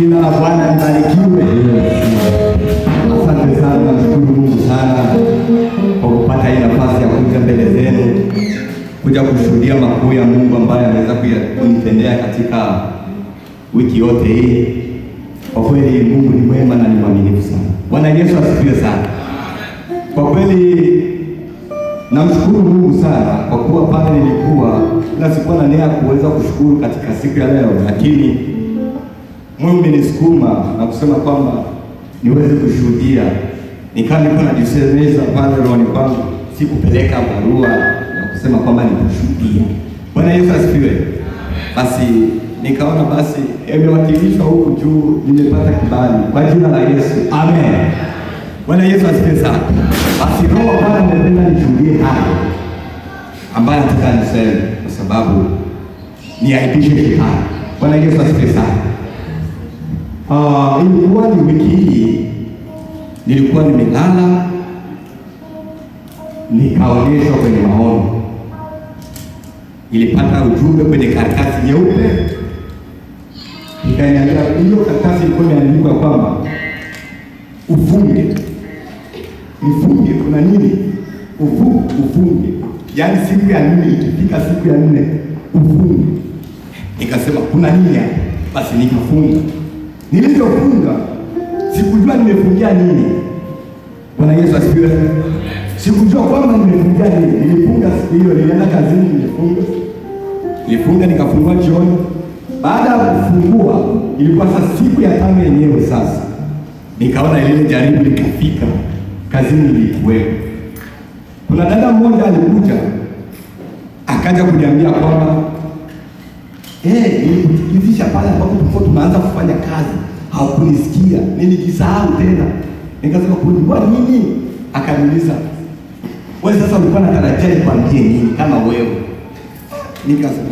Jina la Bwana libarikiwe. Asante sana, namshukuru Mungu sana kwa kupata hii nafasi ya kuja mbele zenu, kuja kushuhudia makuu ya Mungu ambaye ameweza kunitendea katika wiki yote hii. Kwa kweli Mungu ni mwema na ni mwaminifu sana. Bwana Yesu asifiwe sana. Kwa kweli namshukuru Mungu sana kwa kuwa pale nilikuwa na sikuwa na nia kuweza kushukuru katika siku ya leo, lakini Mungu amenisukuma na kusema kwamba niweze kushuhudia. Nikawa niko najisemeza pale rohoni kwangu, sikupeleka barua na kusema kwamba nikushuhudia. Bwana Yesu asifiwe. Basi nikaona basi imewakilishwa huku juu, nimepata kibali kwa jina la Yesu. Amen. Bwana Yesu asifiwe sana. Basi roho Bwana amependa nishuhudie haya ambaye nataka niseme, kwa sababu niaibishe shetani. Bwana Yesu asifiwe sana. Ilikuwa ni wiki hii, nilikuwa nimelala, nikaonyeshwa kwenye maono. Nilipata ujumbe kwenye karatasi nyeupe, nikaniambia hiyo karatasi ilikuwa imeandikwa kwamba ufunge. Nifunge kuna nini? Ufunge. Yaani siku ya 4 ikifika siku ya 4 ufunge. Nikasema kuna nini hapa? Basi nikafunga. Nilipofunga sikujua nimefungia nini. Bwana Yesu asifiwe. Sikujua kwamba nimefungia nini. Nilifunga siku hiyo, nilienda kazini, nilifunga nikafungua jioni. Baada ya kufungua ilikuwa sasa siku ya 5 yenyewe sasa. Nikaona ile jaribu likafika kazini nilikuwepo. Kuna dada mmoja alikuja akaja kuniambia kwamba nilikutikizisha pale ambapo tulikuwa tunaanza kufanya kazi, haukunisikia, nilijisahau tena. Nikasema kwa nini? Akaniuliza, wewe sasa ulikuwa unatarajia nikwambie nini kama wewe? Nikasema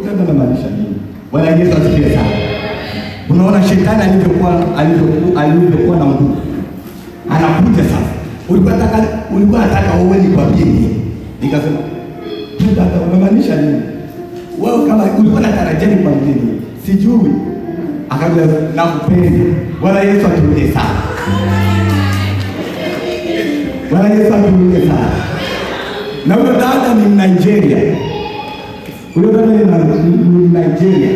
dada anamaanisha nini? Bwana Yesu asifiwe sana. Unaona shetani alivyokuwa na nguvu. Anakuja sasa. Ulikuwa nataka wewe nikwambie nini? Nikasema, dada unamaanisha nini? Wewe kama ulikuwa unatarajia nikwambie nini? Sijui. Akaambia nakupenda. Bwana Yesu atulie sana. Bwana Yesu atulie sana. Na huyo dada ni Nigeria. Huyo dada ni Nigeria.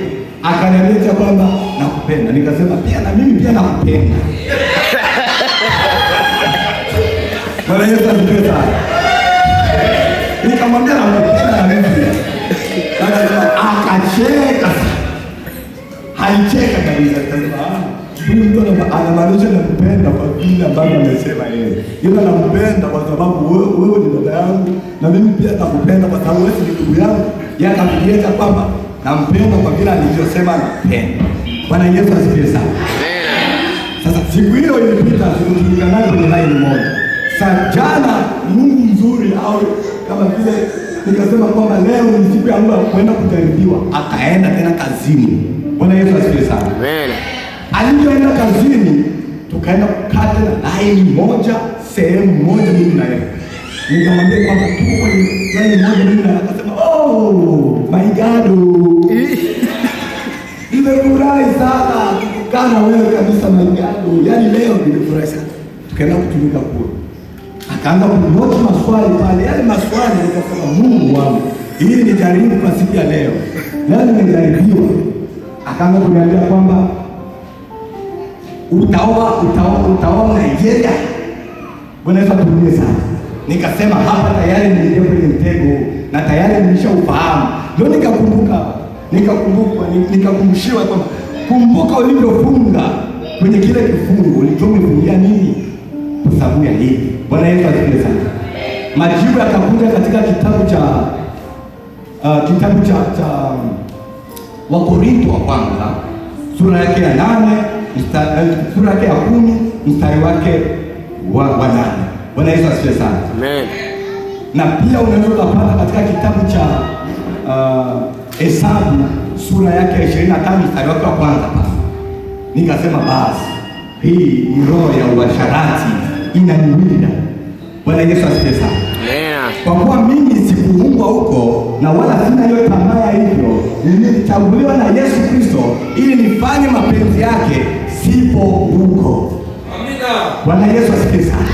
Akaniambia kwamba nakupenda. Nikasema pia na mimi pia nakupenda. Bwana Yesu asifiwe sana. Nikamwambia nakupenda na mimi pia. Akacheka. Halicheka kabisa. Huyu mtu anamaanisha nakupenda kwa vile ambavyo amesema yeye. Ila nakupenda kwa sababu wewe ni dada yangu na mimi pia nakupenda kwa sababu wewe ni ndugu yangu. Yeye akafikiria kwamba nampenda kwa vile alivyosema nampenda. Bwana Yesu asifiwe sana. Sasa siku hiyo ilipita, tulikutana kwenye line moja. Sasa jana Mungu mzuri au kama vile nikasema kwamba leo ni siku ya kwenda kujaribiwa, akaenda tena kazini. Bwana Yesu asifiwe sana. Amen. Alipoenda kazini tukaenda kukata line moja, sehemu moja mimi na yeye. Nikamwambia kwamba tuko kwenye line moja mimi na akasema, "Oh, my God." Nimefurahi sana kukana wewe kabisa my God. Yaani leo nimefurahi sana. Tukaenda kutumika kule. Akaanza kunote maswali pale. Yale maswali nikasema Mungu wangu, hii ni jaribu kwa siku ya leo. Leo nimejaribiwa. Akaanza kuniambia kwamba utaoa Nigeria. Bwana Yesu atulie sana. Nikasema hapa tayari nilikuwa kwenye mtego na tayari nimeshaufahamu. Ndio nikakumbushiwa kwamba kumbuka ulivyofunga kwenye kile kifungu, ulichofungia nini kwa sababu ya hii. Bwana Yesu asifiwe sana. Majibu yakakuja katika kitabu cha Wakorintho wa kwanza sura yake ya 8 sura yake ya 10 mstari wake wa 8. Bwana Yesu asifiwe sana. Amen. Na pia unaweza kupata katika kitabu cha Hesabu sura yake ya 25 mstari wake wa kwanza pale. Nikasema basi hii ni roho ya uasharati inaniwinda. Bwana Yesu asifiwe sana. Amen. Kwa kuwa mimi sikuumbwa huko na wala sina hiyo tamaa hivyo, nilichaguliwa na Yesu Kristo ili nifanye mapenzi yake, sipo huko. Amina. Bwana Yesu asifiwe sana.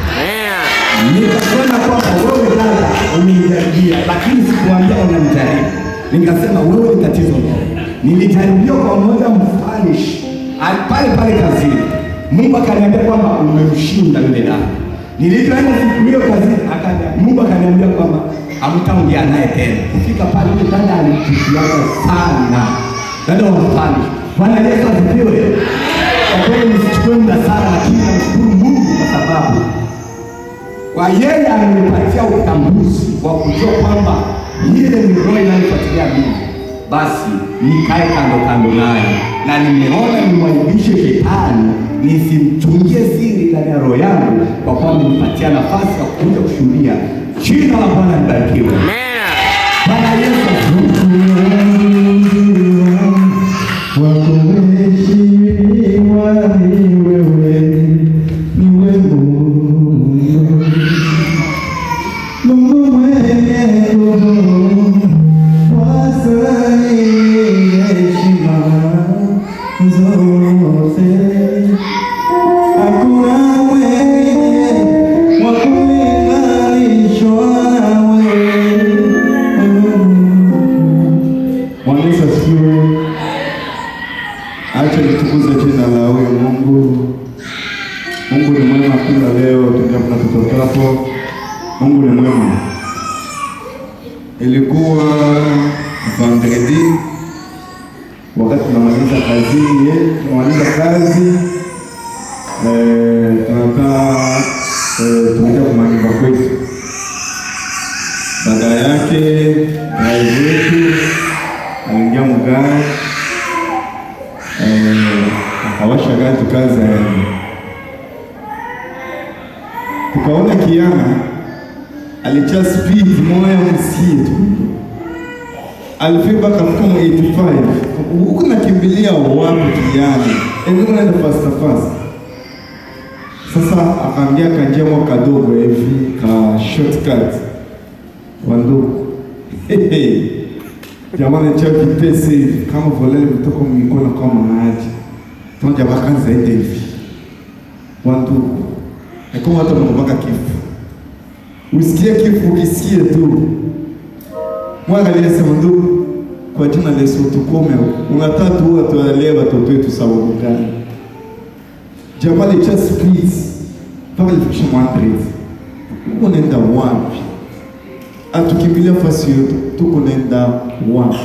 Nikasema kwamba wewe dada umenijaribia, lakini sikuambia unanijaribu. Nikasema wewe ni tatizo gani? Nilijaribiwa kwa mmoja Mspanish pale pale kazini. Mungu akaniambia kwamba umemshinda yule dada. Nilipoenda siku hiyo kazini, Mungu akaniambia kwamba hamtaongea naye tena. Kufika pale yule dada alinichukia sana. Dada wa Spanish. Bwana Yesu asifiwe. Kwa kweli nisichukue muda sana, lakini nashukuru Mungu kwa sababu kwa yeye amenipatia utambuzi wa kujua kwamba ile ni roho inanifuatilia mimi, basi nikae kando naye, na nimeona nimwaibishe shetani, nisimchungie siri ndani ya roho yangu, kwa kwamba nipatia nafasi ya kuja kushuhudia. Jina la Bwana libarikiwe. Bwana Yesu acha nitukuze jina la huyo Mungu. Mungu ni mwema kila leo tunapotokapo. Mungu ni mwema. Ilikuwa vendredi wakati tunamaliza kazi tunaenda kumanyumba kwetu. Baada yake driver wetu aliingia mgari, akawasha gari tukaza. Tukaona Kiana alicha speed moya msikie tu. Alifika kama 85. Huko nakimbilia wapi Kiana? Ndio unaenda fast. Sasa akaambia kanjia mwa kadogo hivi ka shortcut. Wandugu. Jamani cha vitesi kama volele mtoko mikono kama maji. Tunja bakanza hivi. Wandugu. Ni kama hata unapaka kifo. Usikie kifo, ukisikie tu. Mwana aliyesema ndugu, kwa jina la Yesu tukome. Unataka tu watu watoto wetu sababu gani? Jamani just please. Papa alifikisha 100. Uko nenda wapi? Atukimbilia fasi yote, tuko nenda wapi?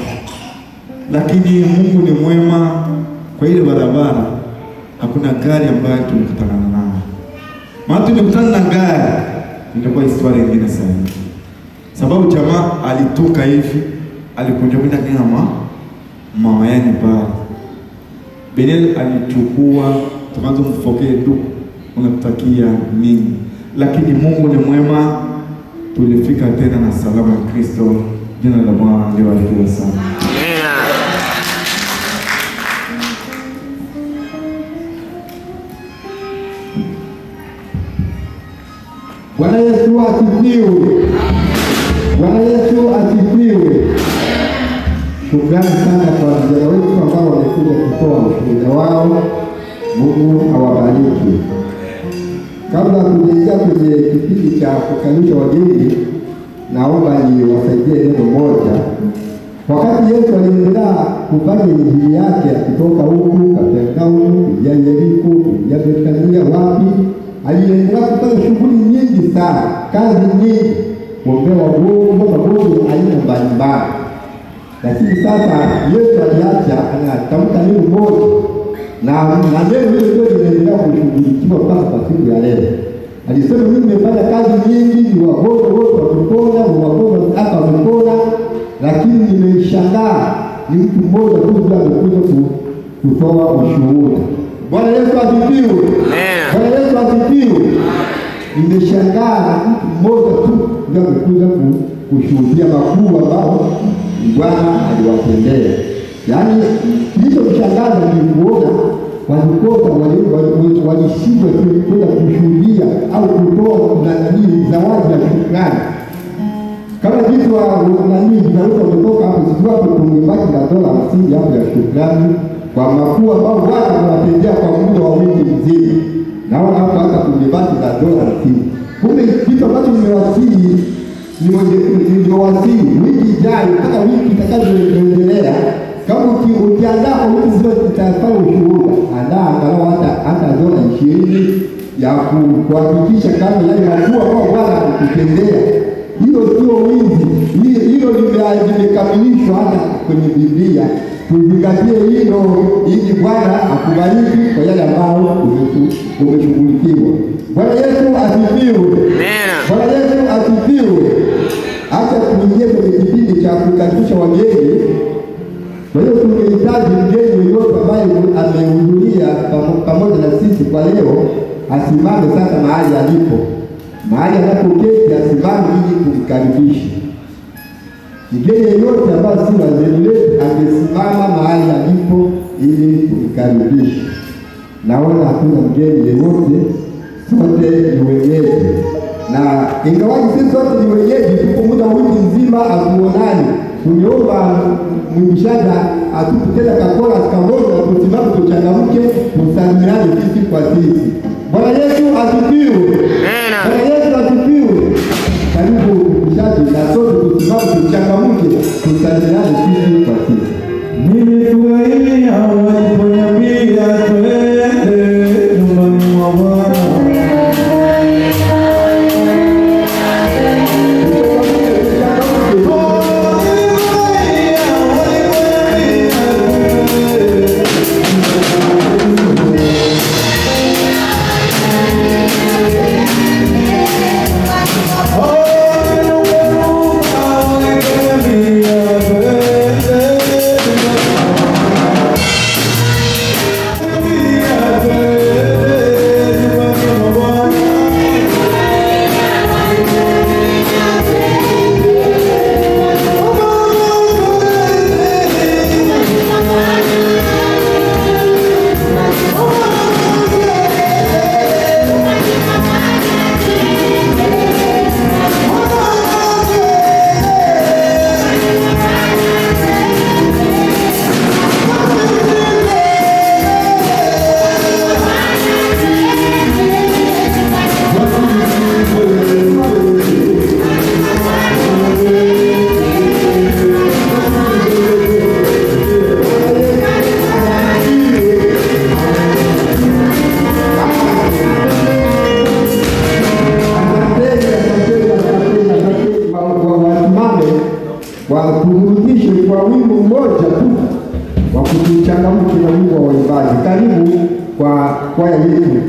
Lakini Mungu ni mwema. Kwa ile barabara hakuna gari ambayo tumekutana nayo. Maana tulikutana na gari, ndio historia nyingine sana. Sababu jamaa alitoka hivi, alikuja kwenda kama mama yake pale. Benel alichukua, tukaanza kumfokea ndugu, unatakia nini? Lakini Mungu ni mwema, tulifika tena na salama ya Kristo. Jina la Bwana libarikiwe sana. Bwana Yesu asifiwe. Bwana Yesu asifiwe. Shukrani sana kwa vijana wetu ambao wamekuja kutoa ushuhuda wao. Mungu awabariki. Kabla kuingia kwenye kipindi cha kukaribisha wageni, naomba niwasaidie neno moja. Wakati Yesu aliendelea kufanya injili yake akitoka huku Kapernaumu, ya Yeriko, ya Betania wapi, aliendelea kufanya shughuli nyingi sana, kazi nyingi, kuombea wagonjwa aina mbalimbali. Lakini sasa Yesu aliacha, anatamka neno moja, na neno hilo ndio linaendelea kushughulikiwa mpaka kwa siku ya leo. Alisema mimi nimefanya kazi nyingi, ni wagonjwa wote wamepona, wagonjwa hata wamepona, lakini nimeshangaa ni mtu mmoja tu ndiye amekuja kutoa ushuhuda. Bwana Yesu asifiwe. Bwana Yesu asifiwe. Nimeshangaa mtu mmoja tu ndiye amekuja kushuhudia makuu ambao Bwana aliwatendea. Yaani hicho kushangaza ni kuona walikosa walishindwa kwenda kushuhudia au kutoa zawadi ya shukrani. Kama kitu wa nani zinaweza kutoka hapo, sisi hapo tumebaki na dola 50 hapo ya shukrani kwa makuu ambao Bwana anawatendea kwa muda wa wiki nzima. Naona hapo hata tumebaki na dola 50. Kumbe kitu ambacho nimewasihi niliowasihi wiki ijayo mpaka wiki itakayoendelea, kama ukiandaa kwa wiki zote itafanya ushuhuda, andaa angalau hata dola 20 ya kuhakikisha kama yale makuu ambao Bwana anakutendea. Hilo sio wizi, hilo limekamilishwa hata kwenye Biblia. Tuzingatie hilo ili Bwana akubariki kwa yale ambayo umeshughulikiwa. Bwana Yesu asifiwe. Bwana Yesu asifiwe. Acha tuingie kwenye kipindi cha kukaribisha wageni. Kwa hiyo tungehitaji mgeni yeyote ambaye amehudhuria pamoja na sisi kwa leo asimame sasa mahali alipo. Mahali anapoketi asimame ili kumkaribisha. Mgeni yeyote ambaye si wazee wetu angesimama mahali alipo ili kumkaribisha. Naona hakuna mgeni yeyote, sote ni wenyeji. Na ingawaji sisi sote ni wenyeji, tuko muda wiki nzima hatuonani. Tumeomba mwimbishaji atupe tena kakola kamoja, tusimame tuchangamke, tusalimiane sisi kwa sisi. Bwana Yesu asifiwe. Bwana Yesu asifiwe. Karibu mwimbishaji na sote tusimame tuchangamke, tusalimiane sisi kwa sisi. Nilifurahia waliponiambia twende nyumbani mwa Bwana. Wakurudishe kwa wimbo mmoja tu wa kuchangamka na wimbo wa waimbaji. Karibu kwa kwaya yetu.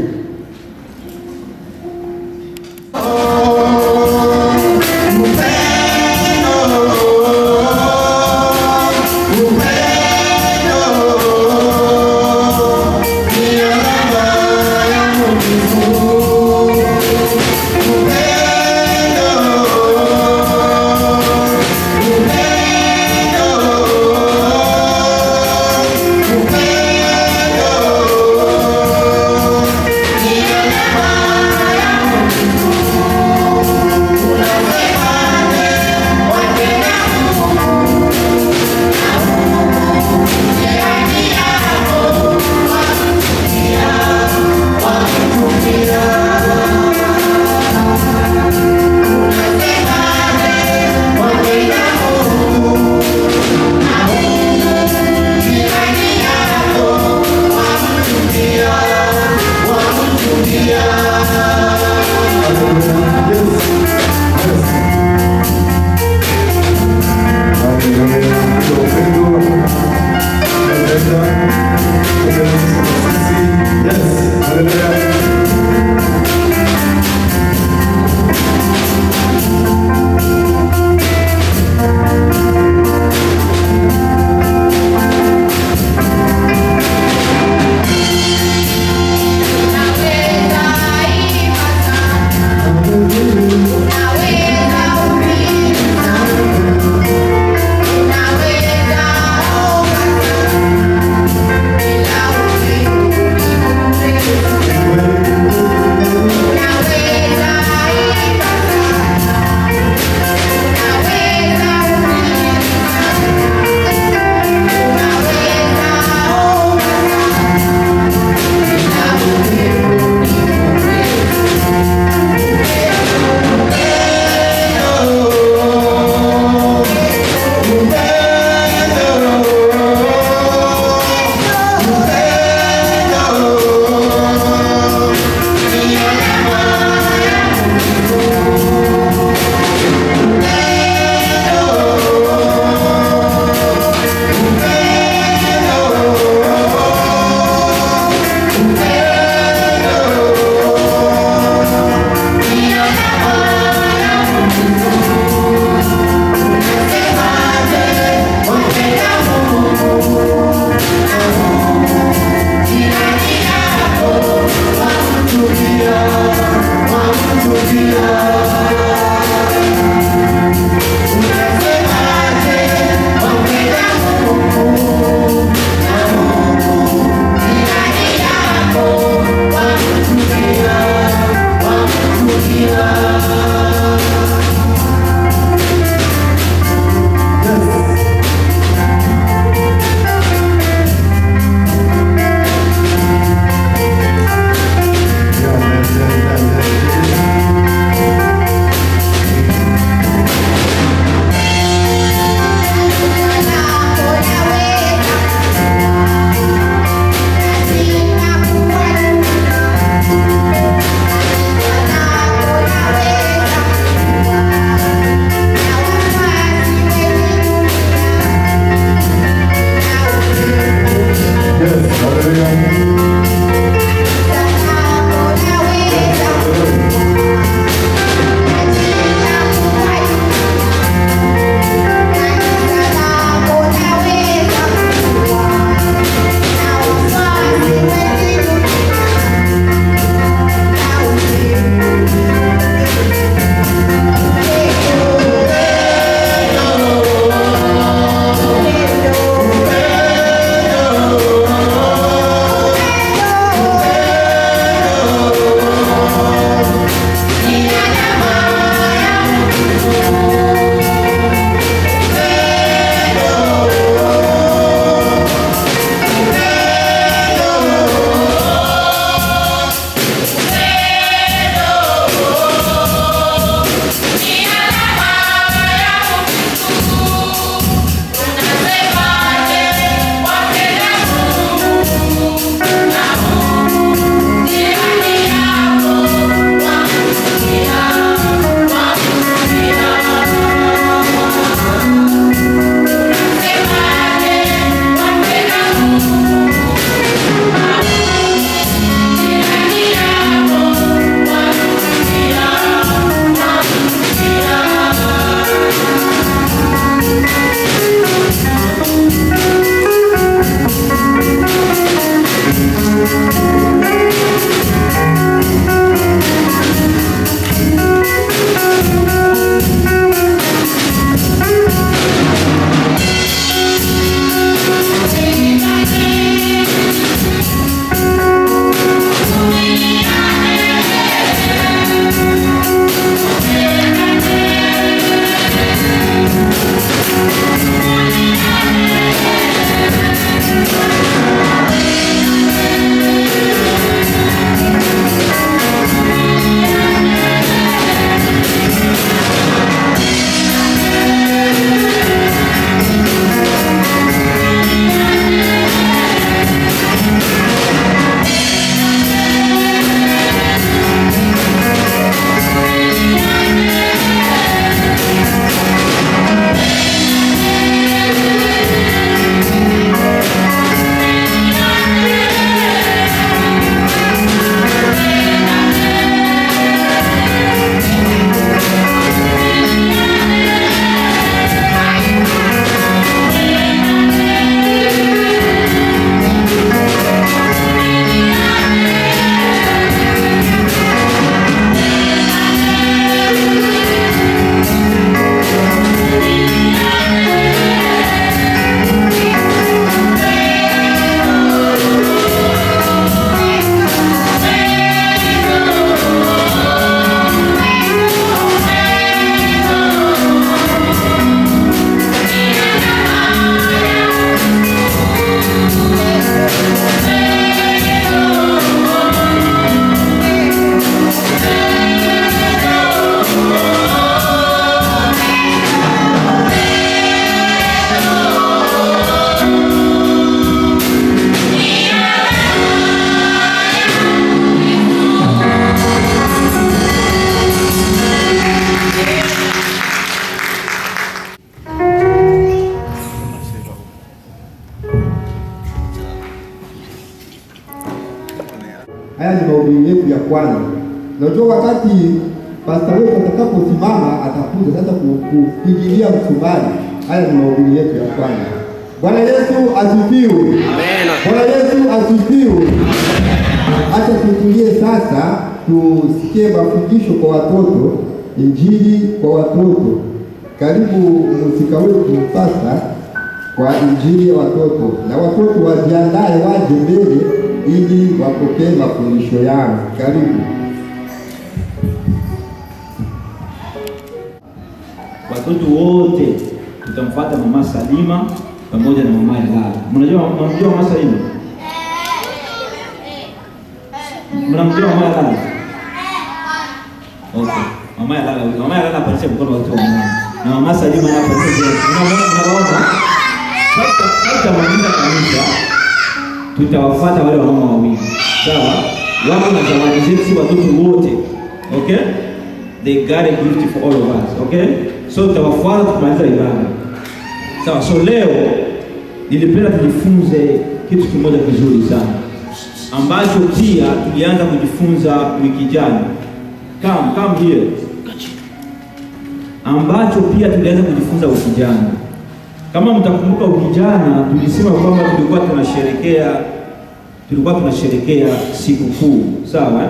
Haya ni mahubiri yetu ya kwanza. Unajua wakati pastor wetu atakaposimama atakuja sasa kupigilia msumari. Haya ni mahubiri yetu ya kwanza. Bwana Yesu asifiwe. Amen. Bwana Yesu asifiwe. Acha tutulie sasa, tusikie mafundisho kwa watoto, injili kwa watoto. Karibu mhusika wetu sasa kwa injili ya watoto, na watoto wajiandae waje mbele ili wapokee mafundisho yao. Karibu. Watoto wote tutamfuata Mama Salima pamoja na Mama Elala. Mnamjua Mama Salima? Mnamjua Mama Elala? Okay. Mama Elala aparisha mkono watu wa mwana. Na Mama Salima anaparisha. Unaona? Sasa mwanzo kanisa tutawafuata wale wamama wawili. Sawa? Wao na zawadi zetu watoto wote. Okay? They got a gift for all of us. Okay? So tutawafuata kumaliza ibada. Sawa, so leo nilipenda tujifunze kitu kimoja kizuri sana ambacho pia tulianza kujifunza wiki jana. Come here. Ambacho pia tulianza kujifunza wiki jana. Kama mtakumbuka wiki jana tulisema kwamba tulikuwa tunasherehekea sikukuu. Sawa?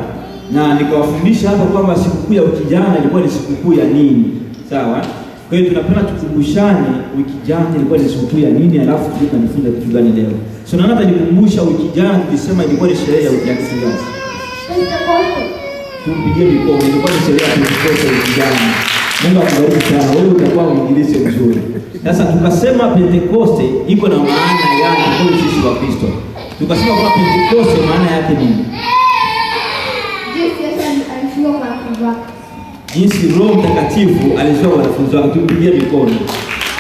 Na nikawafundisha hapa kwamba sikukuu ya wiki jana ilikuwa ni sikukuu ya nini. Sawa? Kwa hiyo tunapenda tukumbushane wiki jana ilikuwa ni sikukuu ya nini, alafu tunajifunza kitu gani leo. So na hata nikumbusha wiki jana tulisema ilikuwa ni sherehe ya kitu gani? Pentecoste. Tumpigie mikono, ilikuwa ni sherehe ya Pentecoste wiki jana. Mungu akubariki sana. Wewe utakuwa mwinjilisti mzuri. Sasa tukasema Pentecoste iko na maana yake kwa sisi wa Kristo. Tukasema kwa Pentecoste maana yake nini? Jinsi Roho Mtakatifu alishuka kwa wanafunzi wake. Tumpigie mikono.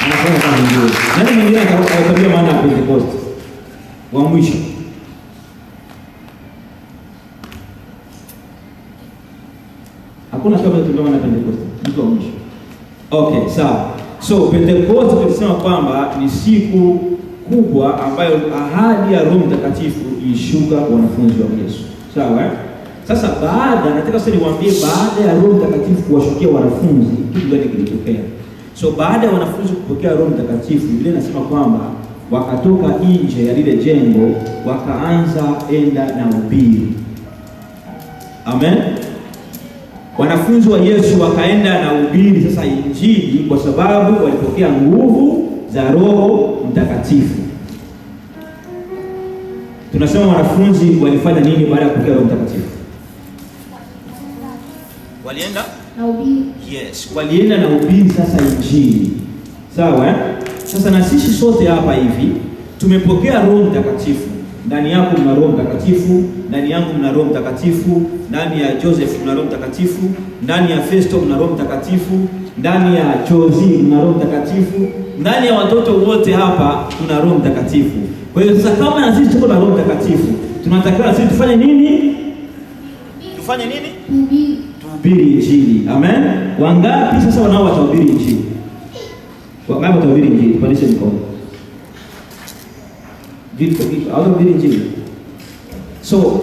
Anafanya kazi nzuri. Nani mwingine atakwambia maana ya Pentecoste? Wa mwisho. Hakuna kama tunaona maana ya Pentecoste. Mtu wa mwisho. Okay, sawa. So Pentecoste tulisema kwamba ni siku kubwa ambayo ahadi ya Roho Mtakatifu ilishuka kwa wanafunzi wa Yesu. Sawa? Sasa nataka sasa niwaambie baada ya Roho Mtakatifu kuwashukia wanafunzi kitu gani kilitokea. So baada ya wanafunzi kupokea Roho Mtakatifu, Biblia inasema kwamba wakatoka nje ya lile jengo wakaanza enda na ubiri. Amen. Wanafunzi wa Yesu wakaenda na ubiri sasa injili kwa sababu walipokea nguvu za Roho Mtakatifu. Tunasema wanafunzi walifanya nini baada ya kupokea Roho Mtakatifu? Walienda na ubiri. Yes, walienda na ubiri sasa injili. Sawa? Sasa na sisi sote hapa hivi tumepokea Roho Mtakatifu. Ndani yako mna Roho Mtakatifu, ndani yangu mna Roho Mtakatifu, ndani ya Joseph mna Roho Mtakatifu, ndani ya Festo mna Roho Mtakatifu, ndani ya Chozi mna Roho Mtakatifu, ndani ya watoto wote hapa tuna Roho Mtakatifu. Kwa hiyo sasa kama na sisi tuko na Roho Mtakatifu, tunatakiwa sisi tufanye nini? Tufanye nini? Tuhubiri injili. Amen. Wangapi sasa wanao watahubiri injili? Wangapi watahubiri injili? Pandisha mikono. Watahubiri injili. So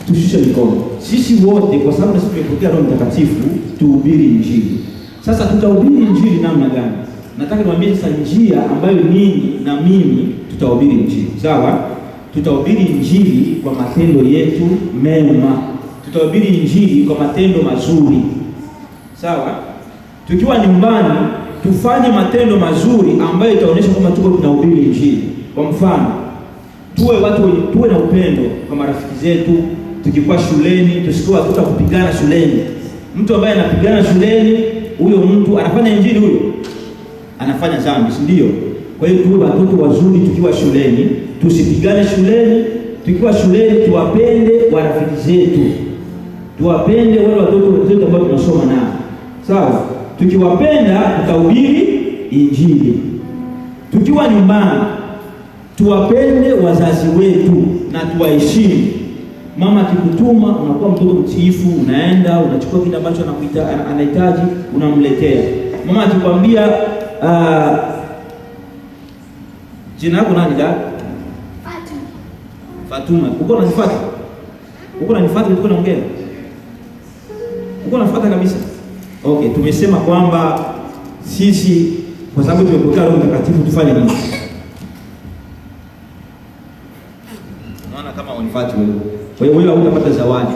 tushushe mikono. Sisi wote kwa sababu sisi tumepokea Roho Mtakatifu tuhubiri injili. Sasa tutahubiri injili namna gani? Nataka niwaambie sasa njia ambayo ninyi na mimi tutahubiri injili. Sawa? Tutahubiri injili kwa matendo yetu mema. Tutahubiri injili kwa matendo mazuri. Sawa? Tukiwa nyumbani tufanye matendo mazuri ambayo itaonyesha kwamba tuko tunahubiri injili. Kwa mfano, tuwe na upendo kwa marafiki zetu. Tukikuwa shuleni, tusikuwa watoto kupigana shuleni. Mtu ambaye anapigana shuleni, huyo mtu anafanya injili, huyo anafanya dhambi, si ndio? Kwa hiyo tuwe watoto wazuri tukiwa shuleni, tusipigane shuleni. Tukiwa shuleni tuwapende marafiki zetu. Tuwapende wale watoto wetu ambao tunasoma nao. Sawa? Tukiwapenda tutahubiri injili. Tukiwa nyumbani tuwapende wazazi wetu na tuwaheshimu. Mama akikutuma unakuwa mtoto mtiifu, unaenda unachukua kile ambacho anahitaji unamletea. Mama akikwambia jina lako nani dada? Fatuma. Uko unazifuata? Uko unanifuata niko naongea? Uko unafuata kabisa? Okay, tumesema kwamba sisi kwa sababu tumepokea Roho Mtakatifu tufanye nini? Unaona kama unifuata wewe. Kwa hiyo wewe hutapata zawadi.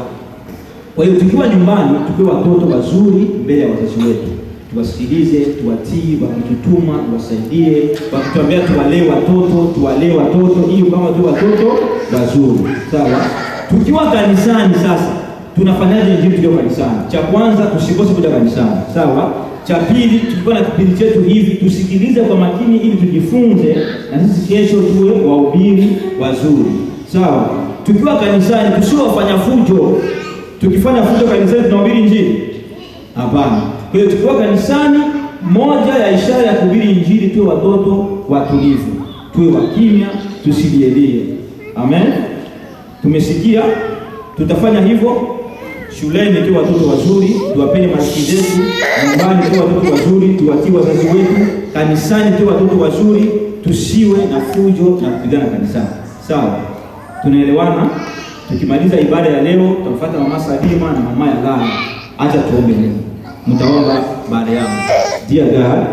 Kwa hiyo tukiwa nyumbani, tukiwe watoto wazuri mbele ya wazazi wetu. Tuwasikilize, tuwatii, wakitutuma, tuwasaidie, wakituambia tuwalee watoto, hiyo kama tu watoto wazuri. Sawa? Tukiwa kanisani sasa, tunafanyaje injili tukiwa kanisani? Cha kwanza tusikose kuja kanisani. Sawa? Cha pili, tulikuwa na kipindi chetu hivi, tusikilize kwa makini ili tujifunze na sisi kesho tuwe wahubiri wazuri. Sawa? Tukiwa kanisani tusiwe wafanya fujo. Tukifanya fujo kanisani tunahubiri injili? Hapana. Kwa hiyo tukiwa kanisani, moja ya ishara ya kuhubiri injili tuwe watoto watulivu, tuwe wakimya, tusilielie. Amen. Tumesikia, tutafanya hivyo. Shuleni tuwe watoto wazuri, tuwapende marafiki zetu. Nyumbani tuwe watoto wazuri, tuwatii wazazi wetu. Kanisani tuwe watoto wazuri, tusiwe na fujo na kupigana kanisani. Sawa? Tunaelewana? Tukimaliza ibada ya leo, tutafuata mama Salima na mama ya Lana. Acha tuombe leo. Mtaomba baada yangu. Dear God,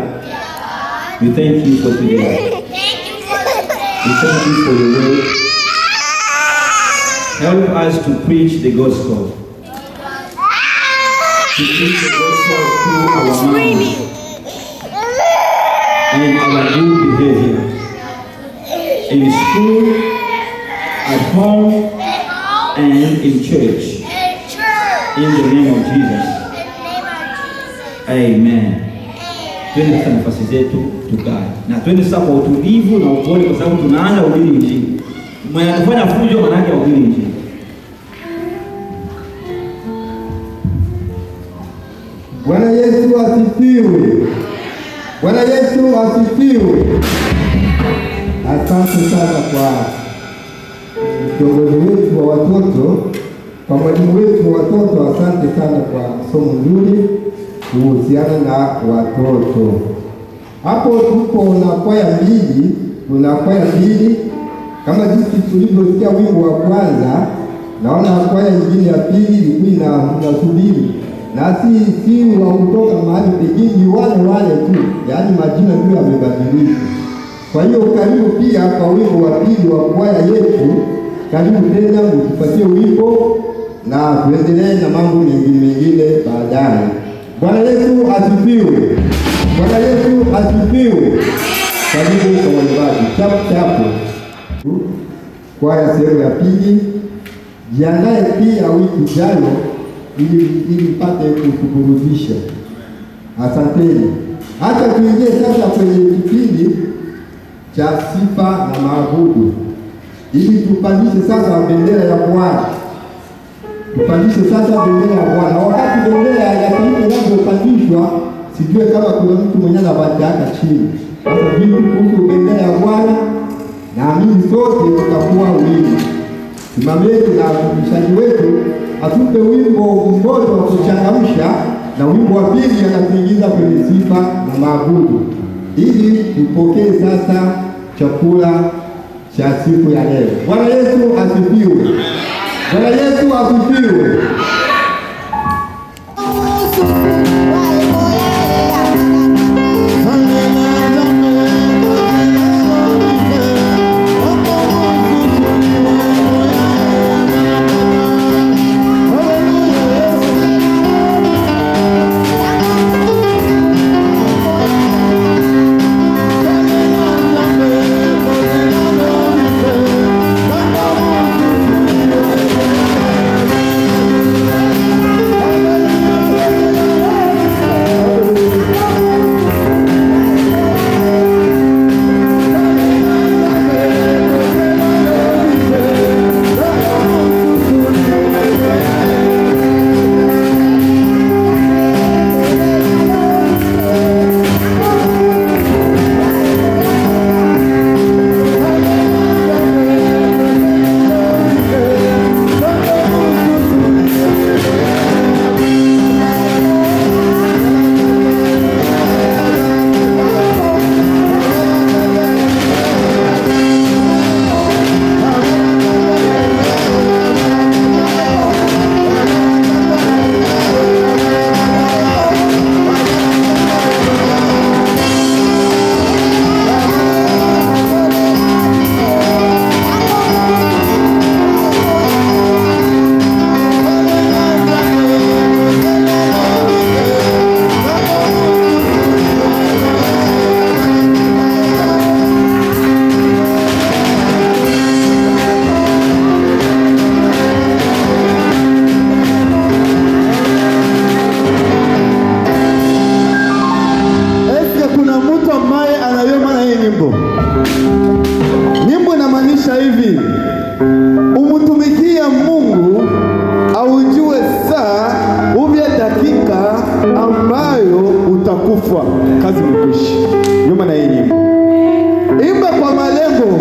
we thank you for today. We thank you for your word. Help us to preach the gospel. To preach the gospel through our minds and our good behavior. In school, at home, and in church. In the name of Jesus. Amen. Twende katika nafasi zetu tukae. Na twende sasa kwa utulivu na upole kwa sababu tunaanza kuhubiri injili. Mwenye anafanya fujo maana yake kuhubiri injili. Bwana Yesu asifiwe. Bwana Yesu asifiwe. Asante sana kwa kiongozi wetu wa watoto, kwa mwalimu wetu wa watoto. Asante sana kwa somo nzuri kuhusiana na watoto. Hapo tuko na kwaya mbili, tuna kwaya mbili kama jinsi tulivyosikia wimbo wa kwanza. Naona kwaya nyingine ya pili ilikuwa inasubiri, na si wa kutoka mahali pengine, wale tu, yaani majina ndio yamebadilishwa. Kwa hiyo karibu pia kwa wimbo wa pili wa kwaya yetu. Karibu tena mtupatie wimbo na tuendelee na mambo mengine baadaye. Bwana Yesu asifiwe. Bwana Yesu asifiwe. Karibu kwa waimbaji. Chapu. Kwaya sehemu ya pili. Jiandae pia wiki ijayo ili mpate kutuburudisha. Asanteni. Hata tuingie sasa kwenye kipindi cha sifa na maabudu. Ili tupandishe sasa bendera ya Bwana. Tupandishe sasa bendera ya Bwana. Wakati bendera ya taifa inapopandishwa, sijue kama kuna mtu mwenye anabatiaka chini. Sasa vipi kuhusu bendera ya Bwana? Naamini sote tutakuwa wingi. Simameni na mshaji wetu atupe wimbo mmoja wa kuchangamsha, na wimbo wa pili anatuingiza kwenye sifa na maabudu, ili tupokee sasa chakula cha siku ya leo. Bwana Yesu asifiwe. Bwana Yesu asifiwe. inamaanisha hivi: umutumikia Mungu aujue saa uvya dakika ambayo utakufa, kazi imekwisha. Ndio maana hii nyimbo imba kwa malengo,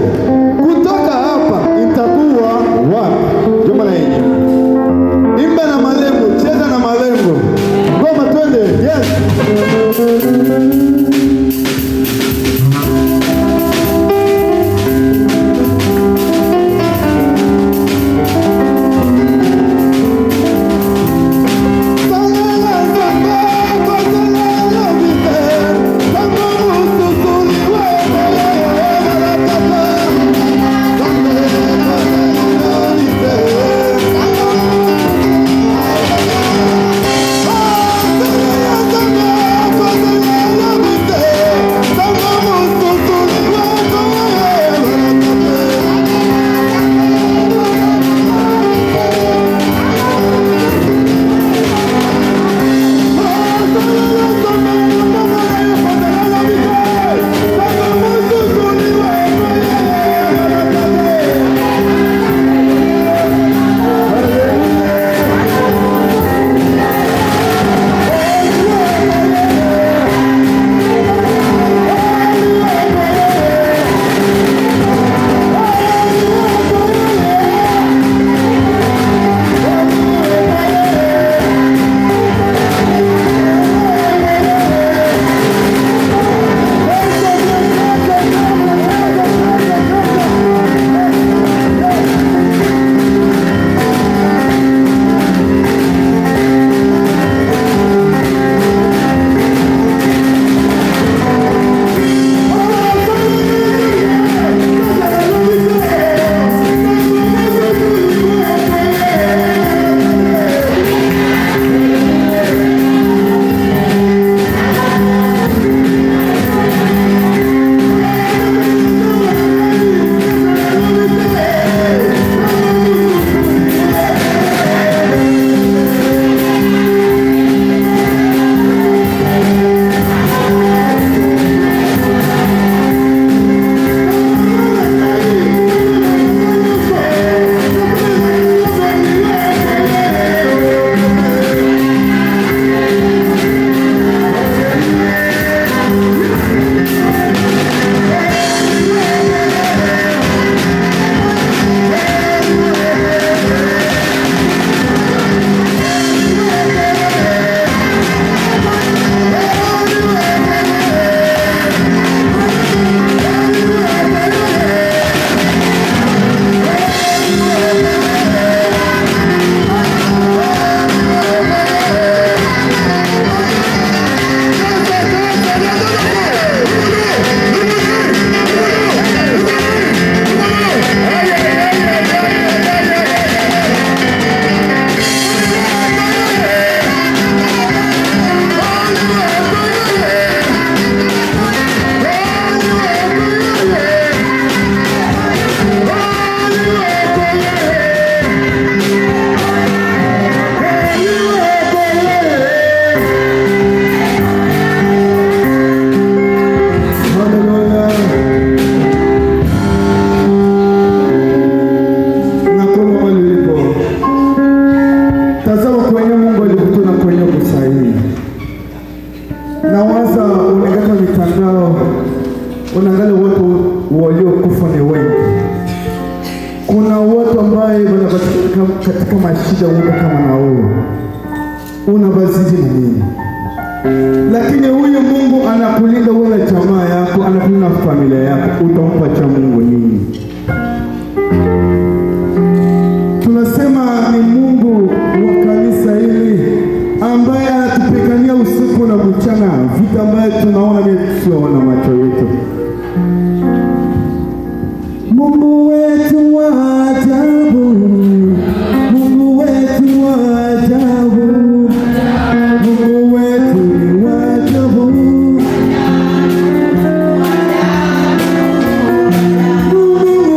kutoka hapa itakuwa wapi? Ndio maana hii nyimbo imba na malengo, cheza na malengo. Ngoma twende, yes. unaangalia watu waliokufa ni wengi. Kuna watu ambaye wanapatikana katika mashida muda kama na huo, unabaziji na nini? Lakini huyu Mungu anakulinda wewe na jamaa yako, anakulinda familia yako, utampa cha Mungu nini? Tunasema ni Mungu wa kanisa hili ambaye anatupigania usiku na mchana, vita ambaye tunaona na macho yetu. Mungu wetu wa ajabu, Mungu wetu wa ajabu, Mungu wetu ni wa ajabu. Mungu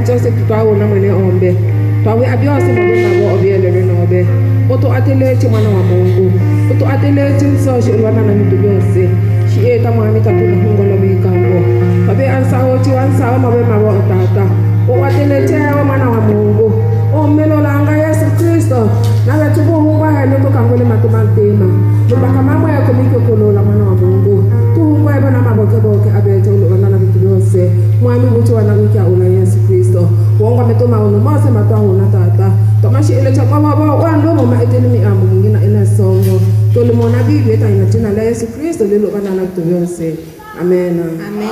Joseph twaona mwene ombe twawe abyose mabona bo obyelelo nobe oto atelete mwana wa Mungu oto atelete nsoshi olwana na mitu byose shieta mwami tatuna hungolo bikambo babe ansawo ti wansawo mabe mabo otata o atelete wa mwana wa Mungu o melolanga Yesu Kristo na wetu buhumba helo to kangole matumantema lubaka mama yako mikyo kolola mwana wa Mungu tuhumba eba na maboke boke abete olwana na mitu byose mwami butu wana wika ula Yesu Kristo wonga metoma ono mase matwa hona tata tomashi ele cha mama ba wando mama etelimi amu ngina ina songo tolimona bibi eta ina jina la Yesu Kristo lelo bana na vitu vyose amen amen.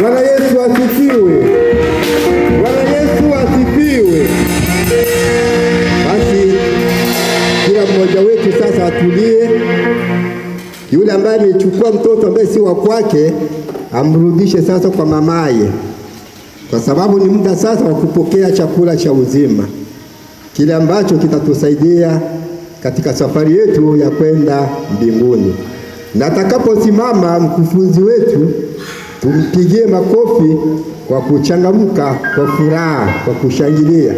Bwana Yesu asifiwe. Bwana Yesu asifiwe. Basi kila mmoja wetu sasa atulie. Yule ambaye amechukua mtoto ambaye si wa kwake amrudishe sasa kwa mamaye, kwa sababu ni muda sasa wa kupokea chakula cha uzima, kile ambacho kitatusaidia katika safari yetu ya kwenda mbinguni. Na atakaposimama mkufunzi wetu, tumpigie makofi kwa kuchangamka, kwa furaha, kwa kushangilia.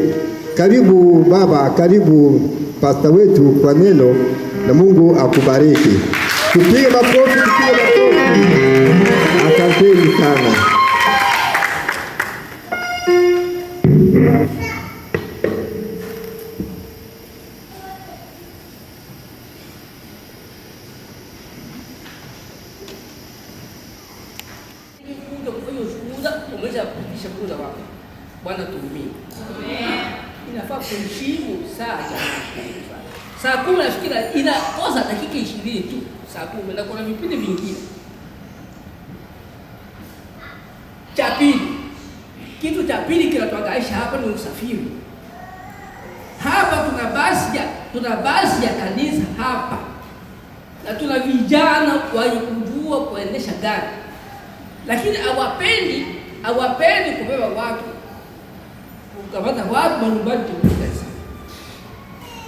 Karibu baba, karibu pasta wetu kwa neno, na Mungu akubariki. Tupige makofi, tupige makofi. Asanteni sana. Bwana tuhurumie. Inafaa kuheshimu saa 10 nafikiri inakosa dakika 20 tu. Saa 10 na kuna vipindi vingine. Cha pili, kitu cha pili kinatuhangaisha hapa ni usafiri. Hapa tuna basi ya kanisa hapa. Na tuna vijana wenye kujua kuendesha gari. Lakini hawapendi kubeba watu. Kukamata watu malumbani tukuza.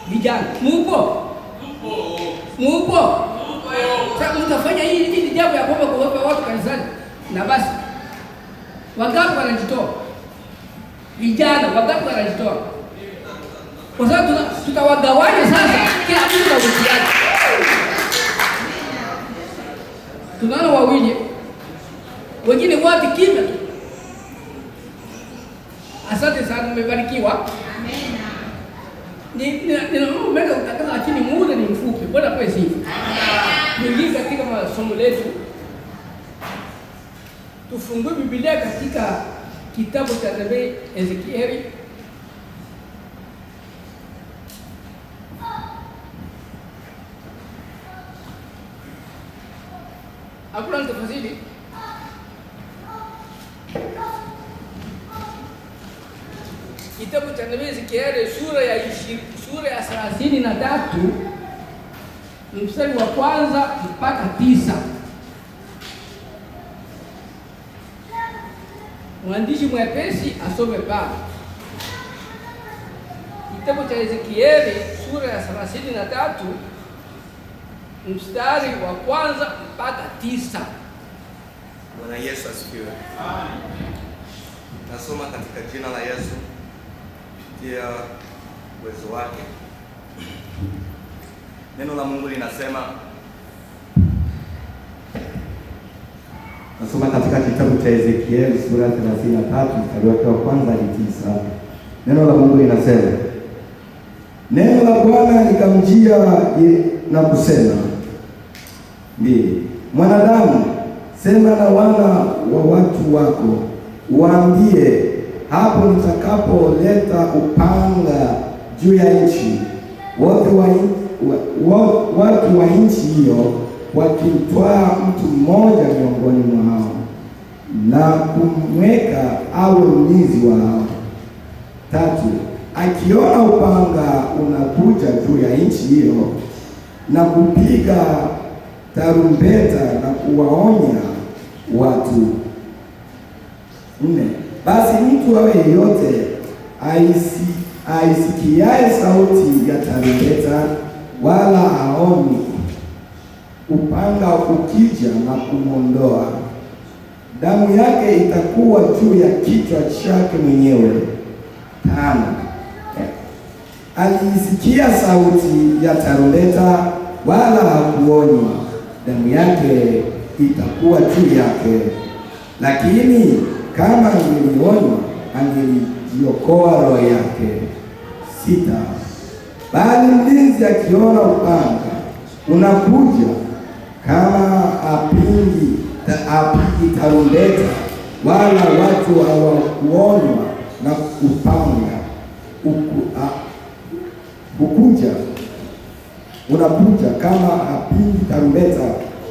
Vijana, mupo? Sasa mtafanya hili jambo ya kwamba kuwapa watu kanisani na basi. Wangapi wanajitoa? Vijana, wangapi wanajitoa? Kwa sababu tutawagawanya sasa kila mtu na wiki yake. Tunaona wawili. Wengine wote kimya tu. Asante sana, mmebarikiwa. Amen. Ninaomba kutangaza lakini muda ni mfupi. Bwana kwa sifa. Tuingie katika masomo letu. Tufungue Biblia katika kitabu cha nabii Ezekieli. Hakuna tafsiri. Kitabu cha nabii Ezekieli sura ya 33 mstari wa kwanza mpaka 9. Mwandishi mwepesi asome baba. Kitabu cha Ezekieli sura ya 33 mstari wa kwanza mpaka 9. Bwana Yesu asifiwe. Nasoma katika jina la Yesu kupitia uwezo wake. Neno la Mungu linasema, nasoma katika kitabu cha Ezekieli sura 33 mstari wake wa kwanza hadi 9. Neno la Mungu linasema, neno la Bwana likamjia na kusema, mwanadamu, sema na wana wa watu wako, waambie, hapo nitakapoleta upanga juu ya nchi, watu wa nchi hiyo wakimtwaa mtu mmoja miongoni mwao na kumweka awe mlinzi wao. 3, akiona upanga unakuja juu ya nchi hiyo na kupiga tarumbeta na kuwaonya watu. 4, basi mtu awe yeyote aisikiaye sauti ya tarumbeta wala haoni upanga ukija na kumwondoa, damu yake itakuwa juu ya kichwa chake mwenyewe. 5, aliisikia sauti ya tarumbeta wala hakuonywa, damu yake itakuwa juu yake, lakini kama angelionywa angeliokoa roho yake. 6, bali mlinzi akiona upanga unakuja, kama apigi tarumbeta wala watu hawakuonywa na upanga unakuja, kama apigi tarumbeta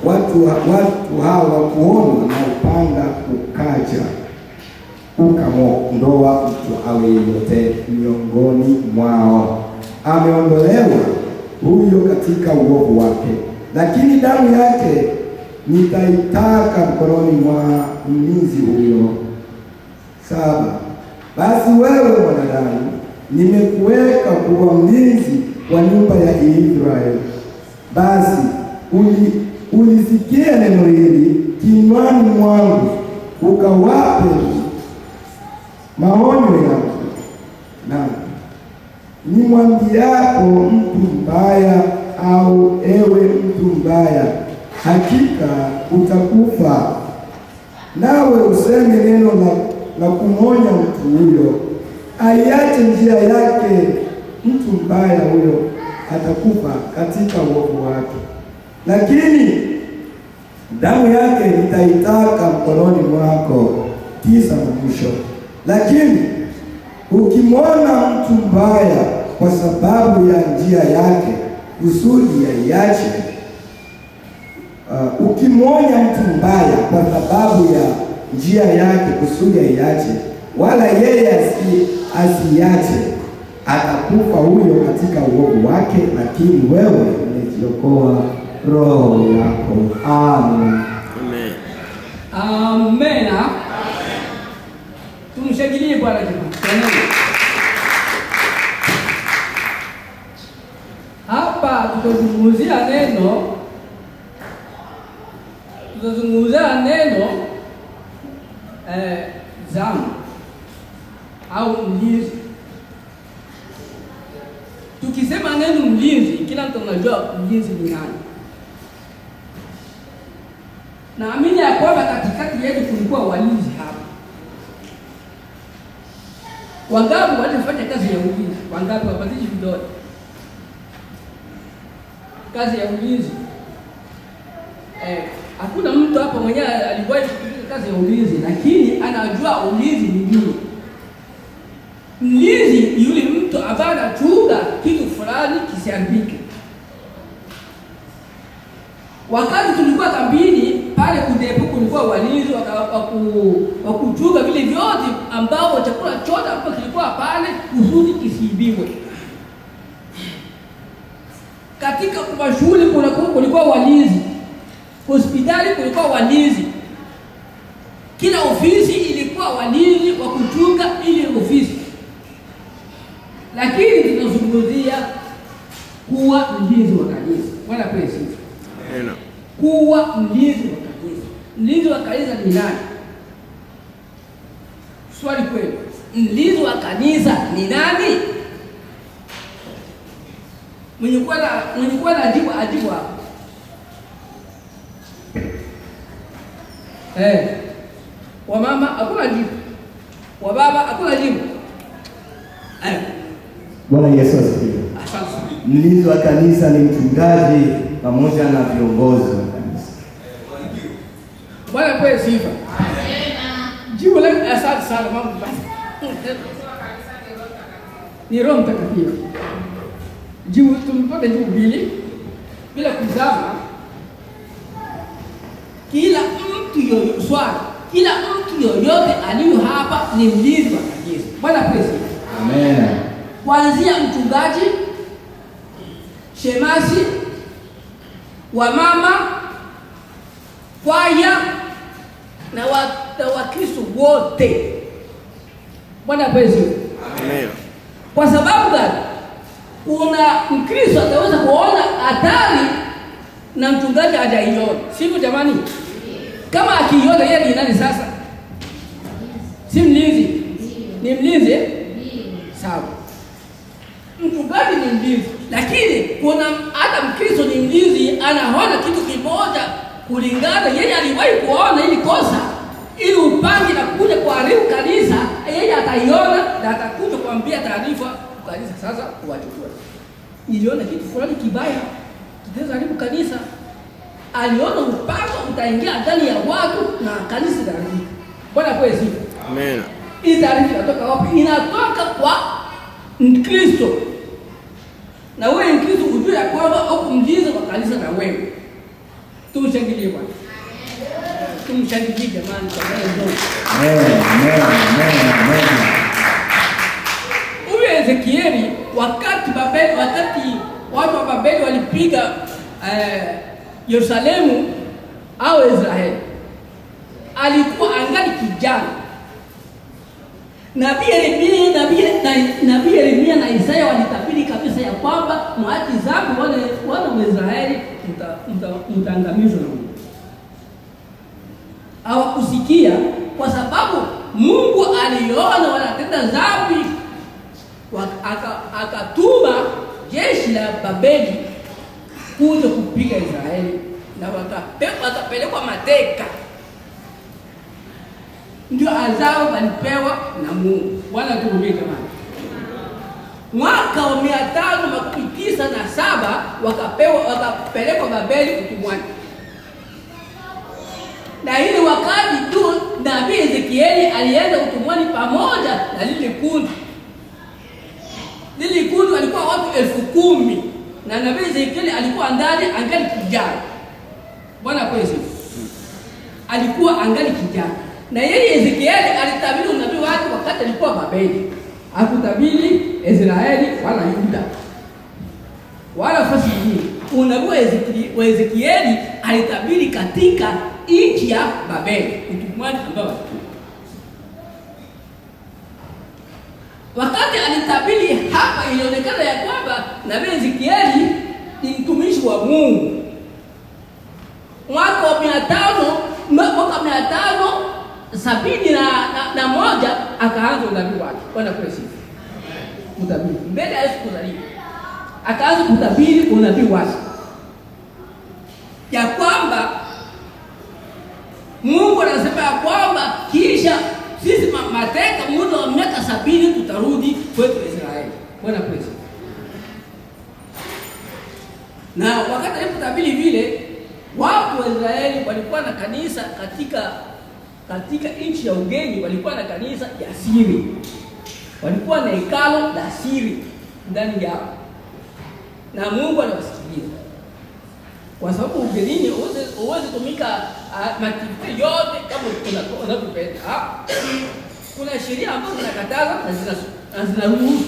watu hawakuonywa na upanga ukaja, ukamwondoa mtu awe yeyote miongoni mwao, ameondolewa huyo katika uovu wake, lakini damu yake nitaitaka mkononi mwa mlinzi huyo. 7, basi wewe mwanadamu, nimekuweka kuwa mlinzi wa nyumba ya Israeli. Basi ulisikia neno hili kinywani mwangu, ukawape maonyo yangu. Na nimwambiapo mtu mbaya, au ewe mtu mbaya, hakika utakufa, nawe useme neno la kumwonya mtu huyo, aiache njia yake, mtu mbaya huyo atakufa katika uovu wake, lakini damu yake nitaitaka mkononi mwako. 9 na mwisho, lakini ukimwona mtu mbaya kwa sababu ya njia yake, kusudi aiache, ukimwonya mtu mbaya kwa sababu ya njia yake, kusudi aiache, wala yeye asiache, atakufa huyo katika uovu wake, lakini wewe umejiokoa roho yako. Amen. Amen. Tumshangilie Bwana jamani. Hapa tutazungumzia neno zamu au mlinzi. Tukisema neno mlinzi, kila mtu anajua mlinzi ni nani. Naamini ya kwamba katikati yetu kulikuwa walinzi hapa. Wangapi walifanya kazi ya ulinzi? Wangapi wapatiji vidole? Kazi ya ulinzi. Hakuna mtu hapa mwenyewe aliwahi kufanya kazi ya ulinzi, lakini anajua ulinzi ni nini. Mlinzi yule mtu ambaye anachunga kitu fulani kisiharibike. Wakati tulikuwa kambini pale kudepo, kulikuwa walinzi wa kuchunga vile vyote ambao chakula chote hapo kilikuwa pale kusudi kisiibiwe. Katika mashule kulikuwa walinzi, hospitali kulikuwa walinzi, kila ofisi ilikuwa walinzi wa kuchunga ile ofisi. Lakini tunazungumzia kuwa mlinzi wa kanisa. Bwana pesi. Kuwa mlinzi wa kanisa. mlinzi wa kanisa ni nani? Swali kweli. Mlinzi wa kanisa ni nani? Mwenye kuwa na ajibu hapo. Wa mama hakuna jibu. Wa baba hakuna jibu. Bwana Yesu asifiwe. Mlinzi wa kanisa ni mchungaji pamoja na viongozi wa kanisa. Bwana kwa sifa. Jibu lake asante sana mama. Ni Roho Mtakatifu. Jibu tumpate jibu bila kuzama. Kila mtu yoyote aliyo hapa ni mlinzi wa kanisa. Bwana pesa. Amen. Kuanzia mchungaji, shemasi, wa mama, kwaya na Wakristo wote. Bwana pesa. Amen. Kwa sababu gani? Kuna Mkristo ataweza kuona hatari na mchungaji hajaiona. Sivyo jamani? Kama akiiona yeye ni nani sasa? Si mlinzi. Ni mlinzi? Sawa. Mchungaji ni mlinzi, lakini kuna hata Mkristo ni mlinzi, anaona kitu kimoja kulingana yeye aliwahi kuona ili kosa, ili upangi na kuja kuharibu kanisa, yeye ataiona na atakuja kuambia taarifa kanisa. Sasa kuwachukua, niliona kitu fulani kibaya kitaweza haribu kanisa. Aliona upanga utaingia ndani ya watu na kanisa litaharibika. Bwana kwa Yesu. Amen. Hii taarifa inatoka wapi? Inatoka kwa Mkristo. Na wewe Mkristo ujue ya kwamba uko mlinzi wa kanisa na wewe. Tumshangilie Bwana. Tumshangilie jamani kwa Mungu. Amen. Huyu Ezekieli wakati watu wa Babeli walipiga Yerusalemu au Israeli, alikuwa angali kijana. Nabii Yeremia na Isaya walitabiri kabisa ya kwamba mwachi zangu wana wa Israeli mtaangamizwa na Mungu. Hawakusikia kwa sababu Mungu aliona wanatenda dhambi, akatuma jeshi la Babeli kuja kupiga Israeli na wakapelekwa mateka. Ndio adhabu walipewa na Mungu. Bwana tuhurumie jamani. Mwaka wa 597 wakapelekwa Babeli utumwani. Na ile wakati tu nabii Ezekieli alienda utumwani pamoja na lile kundi. Lile kundi walikuwa watu 10,000 na nabii Ezekieli alikuwa ndani angali kijana. Bwana kwezi. Alikuwa angali kijana. Na yeye Ezekieli alitabiri unabii wake wakati alikuwa Babeli. Hakutabiri Israeli wala Yuda wala fasi nyingine. Unabii wa Ezekieli alitabiri katika nchi ya Babeli, utumwani ambao wakati alitabiri hapa, ilionekana ya kwamba nabii Ezekieli ni mtumishi wa Mungu. Mwaka wa 571 akaanza unabii wake. Bwana kwa sifa. Unabii mbele ya Yesu kuzaliwa, akaanza kutabiri unabii wake ya kwamba Mungu anasema ya kwamba kisha sisi mateka muda wa miaka 70 tutarudi kwetu Israeli. Bwana kwa sifa. Na wakati alipotabiri vile, watu wa Israeli walikuwa na kanisa katika nchi ya ugeni, walikuwa na kanisa ya siri. Walikuwa na hekalo la siri ndani yao. Na Mungu anawasikiliza. Kwa sababu ugenini uweze tumika maaktivite yote kama unavyopenda. Kuna sheria ambazo zinakataza na zinaruhusu.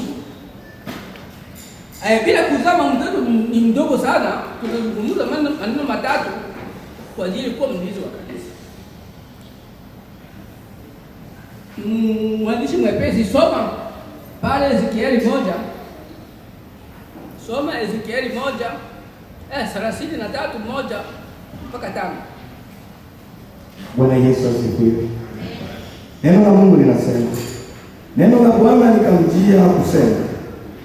Bila kuzama, mtoto ni mdogo sana, tunazungumza maneno matatu kwa ajili kuwa mlinzi wa kanisa. Mwandishi mwepesi, soma pale Ezekieli 1. Soma Ezekieli 1, 33:1 mpaka 5. Bwana Yesu asifiwe. Neno la Mungu linasema, neno la Bwana likamjia kusema,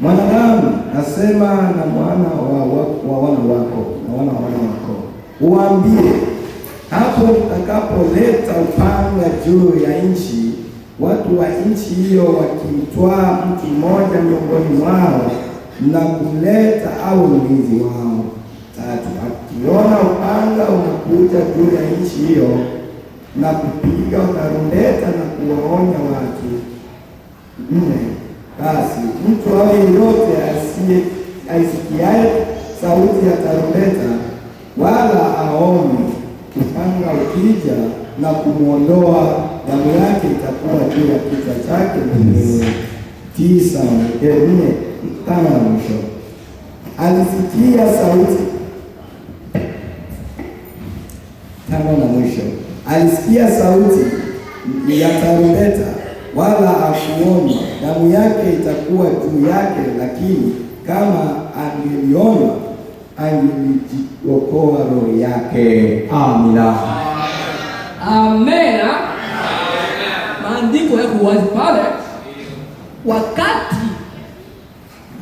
mwanadamu, nasema na wana wa wana wako na wana wa wana wako, uambie, hapo utakapoleta upanga juu ya nchi, watu wa nchi hiyo wakimtwaa mtu mmoja miongoni mwao na kumleta au mlinzi wao. 3, akiona upanga unakuja juu ya nchi hiyo na kupiga tarumbeta na kuwaonya watu. 4, basi mtu awe yeyote aisikiaye sauti ya tarumbeta wala aone upanga ukija na kumwondoa, damu yake itakuwa juu ya kichwa chake mwenyewe. 9, 4, 5 na mwisho. Alisikia sauti 5 na mwisho. Alisikia sauti ya tarumbeta wala akuona, damu yake itakuwa juu yake, lakini kama angeliona angelijiokoa roho yake. Amina. Amen. Maandiko yako wazi pale, wakati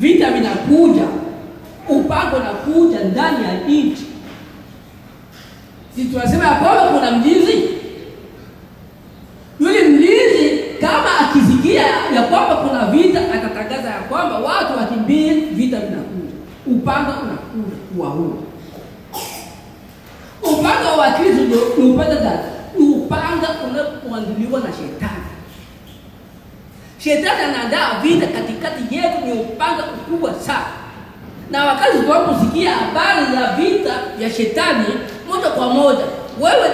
vita vinakuja, upanga unakuja ndani ya nchi. Si tunasema ya kwamba kuna mlinzi? Yule mlinzi kama akisikia ya kwamba kuna vita, atatangaza ya kwamba watu wakimbie, vita vinakuja. Upanga unakuja kuwaua. Upanga wa Kristo ni upanga gani? Ni upanga unaoandaliwa na shetani. Shetani anaandaa vita katikati yetu, ni upanga mkubwa sana. Na wakati tunaposikia habari za vita ya shetani, moja kwa moja wewe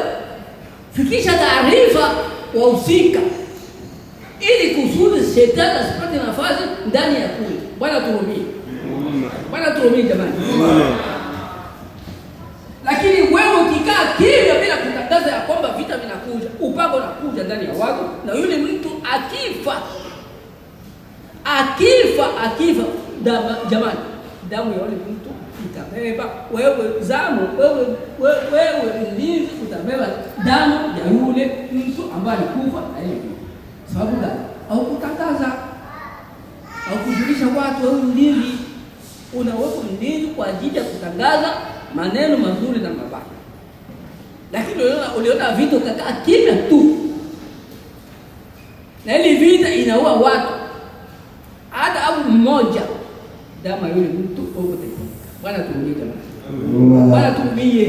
fikisha taarifa wahusika, ili kusudi shetani asipate nafasi ndani ya kule. Bwana tuhurumie. Bwana tuhurumie jamani. Lakini wewe ukikaa kimya bila kutangaza ya kwamba vita vinakuja, upanga unakuja ndani ya watu, na yule mtu akifa jamani, damu ya yule mtu itabeba wewe zamu, wewe mlinzi utabeba damu ya yule mtu ambaye alikufa na yeye. Sababu gani? Au kutangaza au kujulisha watu wewe mlinzi, unaweka mlinzi kwa ajili ya kutangaza maneno mazuri na mabaya. Lakini uliona vita ukakaa kimya tu, na ile vita inaua watu, hata au mmoja, damu ya yule mtu wote. Bwana tuhurumie jamani. Bwana tuhurumie.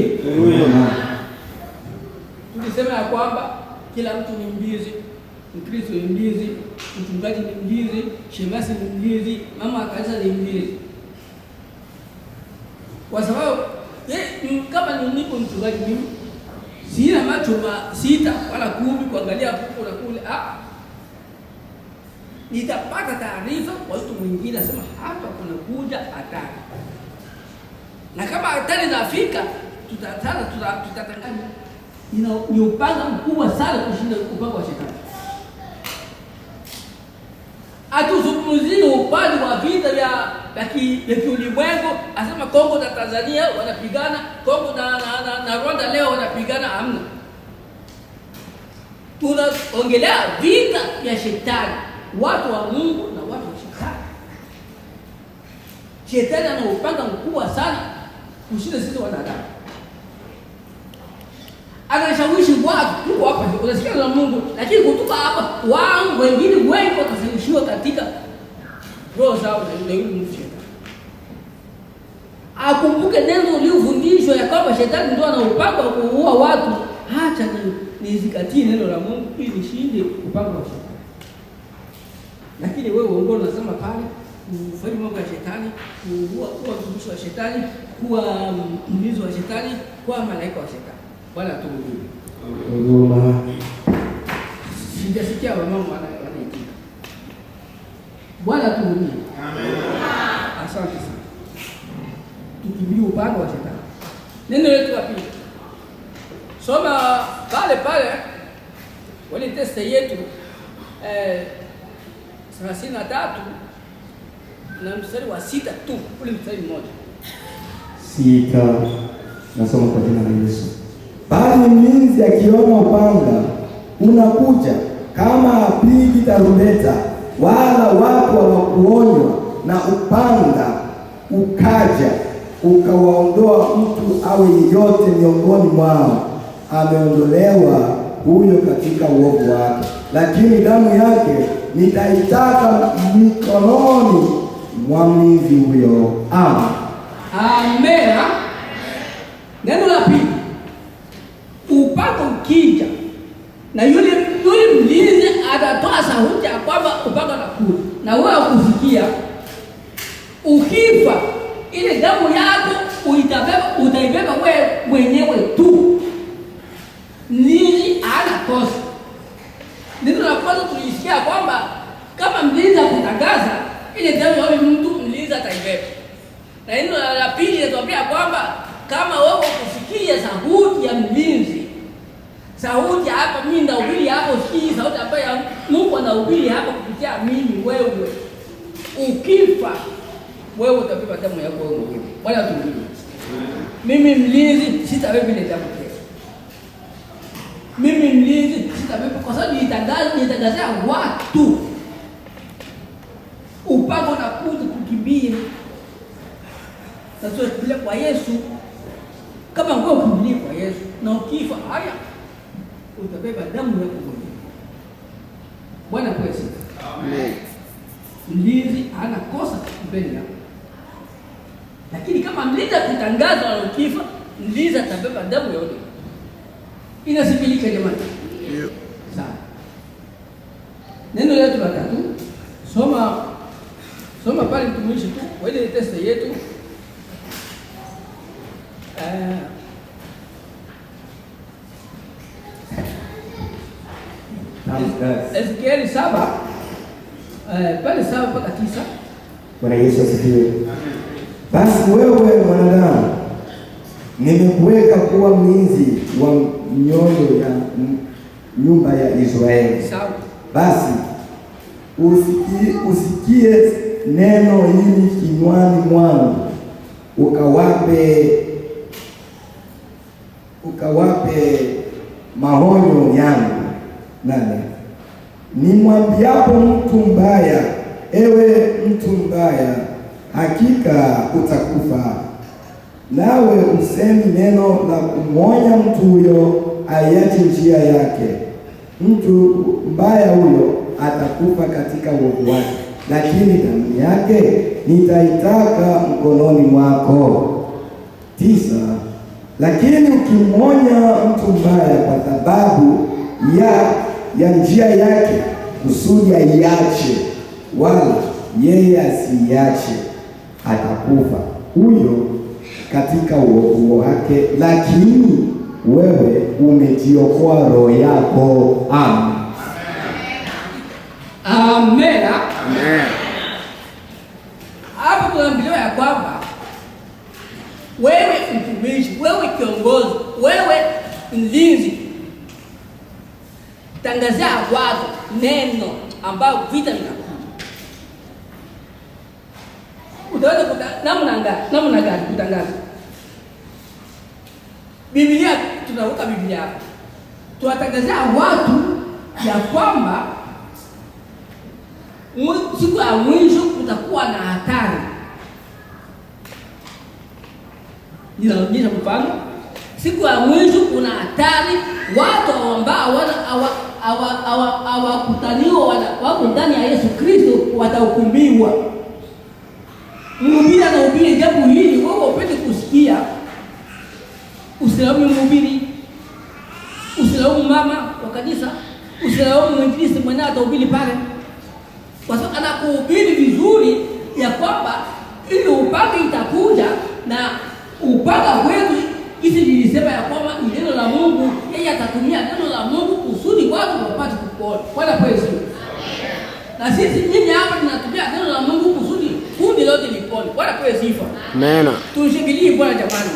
Tulisema ya kwamba kila mtu ni mlinzi. Mkristo ni mlinzi, mchungaji ni mlinzi, shemasi ni mlinzi, mama wa kanisa ni mlinzi. Kwa sababu kama nipo mchungaji mimi, sina macho 6 wala 10 kuangalia huko na kule. Nitapata taarifa kwa mtu mwingine asema hapa kuna kuja hatari. Na kama hatari inafika, tutatangaza. Ni upanga mkubwa sana kushinda upanga wa shetani. Atuzungumzie upande wa vita ya kiulimwengu, asema Kongo na Tanzania wanapigana, Kongo na Rwanda leo wanapigana, hamna. Tunaongelea vita ya shetani, watu wa Mungu na watu wa shetani. Shetani ana upanga mkubwa sana kushinda sisi wanadamu. Anashawishi watu, tuko hapa unasikia na Mungu, lakini kutoka hapa wao wengine wengi watashawishiwa katika roho zao na yule mtu shetani. Akumbuke neno uliofundishwa ya kwamba shetani ndio ana upanga wa kuua watu. Acha nizikatie neno la Mungu ili nishinde upanga wa shetani. Lakini wewe uongozi unasema pale kufanya mambo ya shetani, kuwa mtumishi wa shetani, kuwa mlinzi wa shetani, kuwa malaika wa shetani. Bwana tuhurumie. Sijasikia wamama wanaitika. Bwana tuhurumie. Amen. Asante sana. Tukimbie upanga wa shetani. Neno letu la pili. Soma pale wale testa yetu 33 na mstari wa 6 tu, ule mstari mmoja. 6. Nasoma kwa jina la Yesu. Bali mlinzi akiona upanga unakuja, kama hapigi tarumbeta, wala watu hawakuonywa, na upanga ukaja ukawaondoa mtu awe yeyote miongoni mwao, ameondolewa huyo katika uovu wake, lakini damu yake nitaitaka mikononi mwa mlinzi huyo. Amen. Amen. Neno la pili, upanga ukija na yule mlinzi atatoa sauti ya kwamba upanga unakuja, na wewe ukusikia. Ukifa, ile damu yako utaibeba wewe mwenyewe tu. Mlinzi hana kosa. Neno la kwanza tulisikia kwamba kama mlinzi akutangaza, ile damu ya mtu mlinzi ataibeba. Na neno la pili linatuambia kwamba kama wewe kusikia sauti ya mlinzi, sauti hapa mimi ndahubiri hapo, sikii sauti ambayo Mungu anahubiri hapo kupitia mimi, wewe ukifa, wewe utabeba damu yako wewe mwenyewe. Bwana tumbie. Mimi mlinzi sitabeba ile damu tena. Mimi mlinzi sitabeba, kwa sababu nitangazia watu upanga unakuja kukimbia. Sasa tukile kwa Yesu, kama wewe ukimbilie kwa Yesu na ukifa, haya utabeba damu yako mwenyewe. Bwana kwesi. Amen. Mlinzi hana kosa mbele yako. Lakini kama mlinzi akitangaza na ukifa, mlinzi atabeba damu yote. Inasibilika jamani. Ndio. Sawa. Neno letu la tatu, soma pale mtumishi tu kwa ile testa yetu. Ezekieli 7 pale 7 mpaka 9. Bwana Yesu asifiwe. Basi wewe mwanadamu, nimekuweka kuwa mlinzi wa mioyo ya nyumba ya Israeli. Sawa. Basi usikie neno hili kinywani mwangu, ukawape maonyo yangu. Nane, nimwambiapo mtu mbaya, ewe mtu mbaya, hakika utakufa, nawe usemi neno la kumwonya mtu huyo aiache njia yake, mtu mbaya huyo atakufa katika uovu wake, lakini damu yake nitaitaka mkononi mwako. 9, lakini ukimwonya mtu mbaya kwa sababu ya njia yake, kusudi aiache, wala yeye asiache, atakufa huyo katika uovu wake, lakini wewe umejiokoa roho yako. Amen. Amen. Amen. Hapo tunaambiwa ya kwamba wewe mtumishi, wewe kiongozi, wewe mlinzi, tangazia watu neno ambao vita vinakuja. Utaweza namna gani kutangaza? Biblia, tunaruka Biblia hapa. Tuwatangazia watu ya kwamba siku ya mwisho kutakuwa na hatari. Ninaonyesha mfano. Siku ya mwisho kuna hatari, watu ambao hawakutaniwa wako ndani ya Yesu Kristo watahukumiwa. Mhubiri anahubiri jambo hili, wewe upende kusikia, usilaumu mhubiri, usilaumu mama wa kanisa, usilaumu mwinjilisti mwenyewe atahubiri pale, kwa sababu anakuhubiri vizuri ya kwamba ili upanga itakuja, na upanga wetu hizi nilisema ya kwamba ni neno la Mungu. Yeye atatumia neno la Mungu kusudi watu wapate kupona. Bwana kwezi. Na sisi nyinyi hapa tunatumia neno la Mungu kusudi kundi lote lipone. Bwana kwezi sifa. Amen. Tushikilie Bwana jamani.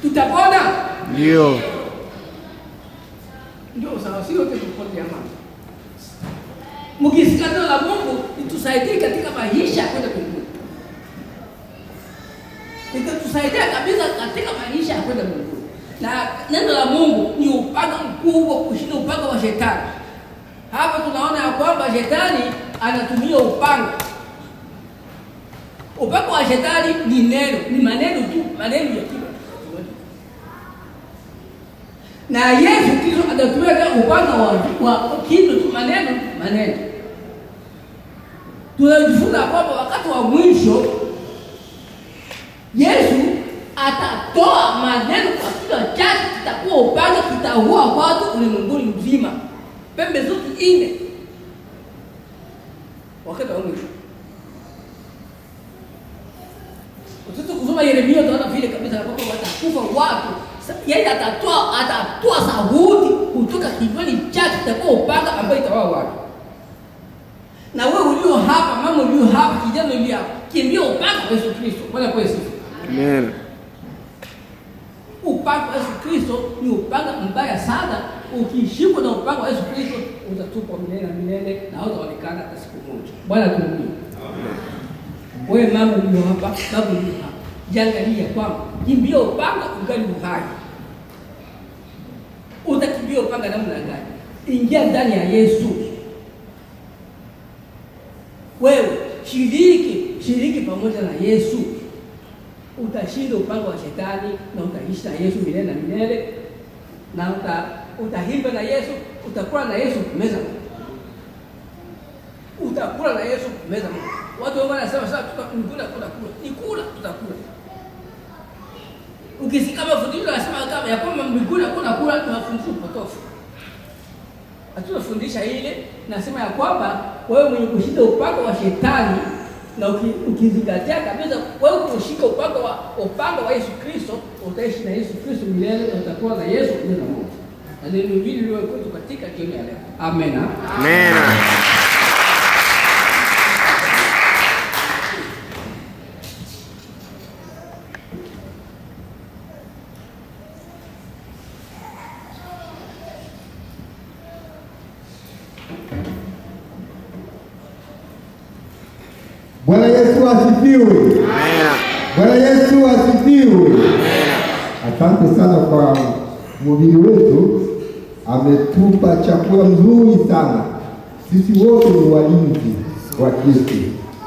Tutapona? Ndio. Ndio sawa, sio wote tupone jamani. Mkisikia neno la Mungu litusaidie katika maisha kwenda mbinguni. itatusaidia kabisa katika maisha ya kwenda mbinguni. Na neno la Mungu ni upanga mkubwa kushinda upanga wa shetani. Hapa tunaona ya kwamba shetani anatumia upanga. Upanga wa shetani ni neno, ni maneno tu, maneno ya kinywa. Na Yesu Kristo anatumia upanga wa kinywa tu, maneno. Tunajifunza kwamba wakati wa mwisho Yesu atatoa maneno kwa kinywa chake, kitakuwa upanga, kitaua watu ulimwenguni mzima, pembe zote nne, wakati wa mwisho. Sasa kusoma Yeremia tunaona vile kabisa kwamba watakufa watu. Yeye atatoa sauti kutoka kinywani chake, kitakuwa upanga ambayo itaua watu. Na wewe ulio hapa, mama ulio hapa, kijana ulio hapa, kimbia upanga wa Yesu Kristo. Bwana kwa Yesu. Amen. Upanga wa Yesu Kristo ni upanga mbaya sana. Ukishikwa na upanga wa Yesu Kristo utatupwa milele na milele na hautaonekana hata siku moja. Bwana tumbie. Amen. Wewe mama ulio hapa, baba ulio hapa, jiangalia kwamba kimbia upanga ungali uhai. Utakimbia upanga namna gani? Ingia ndani ya Yesu. Wewe shiriki pamoja na Yesu. Utashinda upanga wa shetani na utaishi na Yesu milele na milele. Na utahimba na Yesu, utakula na Yesu meza moja. Utakula na Yesu meza moja. Watu wengi wanasema sasa tutakula. Ni kula tutakula. Ukisikia mafundisho yanasema kama ya kwamba mbinguni hakuna kula, tunafundisha potofu. Hatufundisha ile, nasema ya kwamba wewe mwenye kushinda upanga wa shetani na ukizingatia kabisa wewe kushika upanga wa Yesu Kristo, utaishi na Yesu Kristo milele na utakuwa na Yesu milele moja. Na neno hili liwe kwetu katika jioni ya leo. Amen. Amen. Bwana Yesu asifiwe. Amen. Bwana Yesu asifiwe. Amen. Asante sana kwa mhubiri wetu, ametupa chakula mzuri sana. Sisi wote ni walinzi wa Kristo.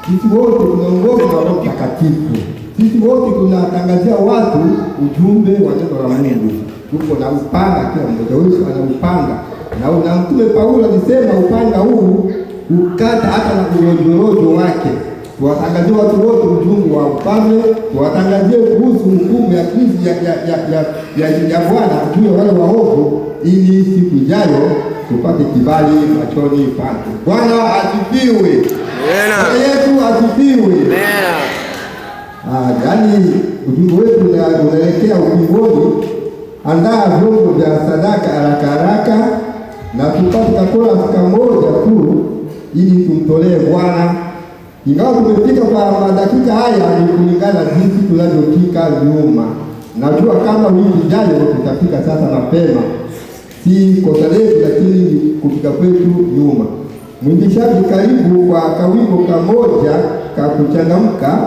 Sisi wote tunaongozwa na Roho Mtakatifu. Sisi wote tunatangazia watu ujumbe wa neno la Mungu. Tuko na upanga, kila mmoja wetu ana upanga. Na Mtume Paulo alisema upanga huu ukata hata na urojorojo wake. Tuwatangazie watu wote ujumbe wa ufalme, tuwatangazie kuhusu hukumu ya Kristo ya Bwana juu ya wale waovu, ili siku ijayo tupate kibali machoni pake. Bwana asifiwe. Bwana Yesu asifiwe. Yaani ujumbe wetu unaelekea ukingoni. Andaa vyombo vya sadaka haraka na tupate chakula kimoja tu ili tumtolee Bwana. Ingawa tumefika kwa madakika haya ni kulingana jinsi tunavyofika nyuma. Najua kama wiki ijayo tutafika sasa mapema. Si kosa letu, lakini kufika kwetu nyuma. Mwingishaji karibu kwa kawimbo kamoja ka kuchangamka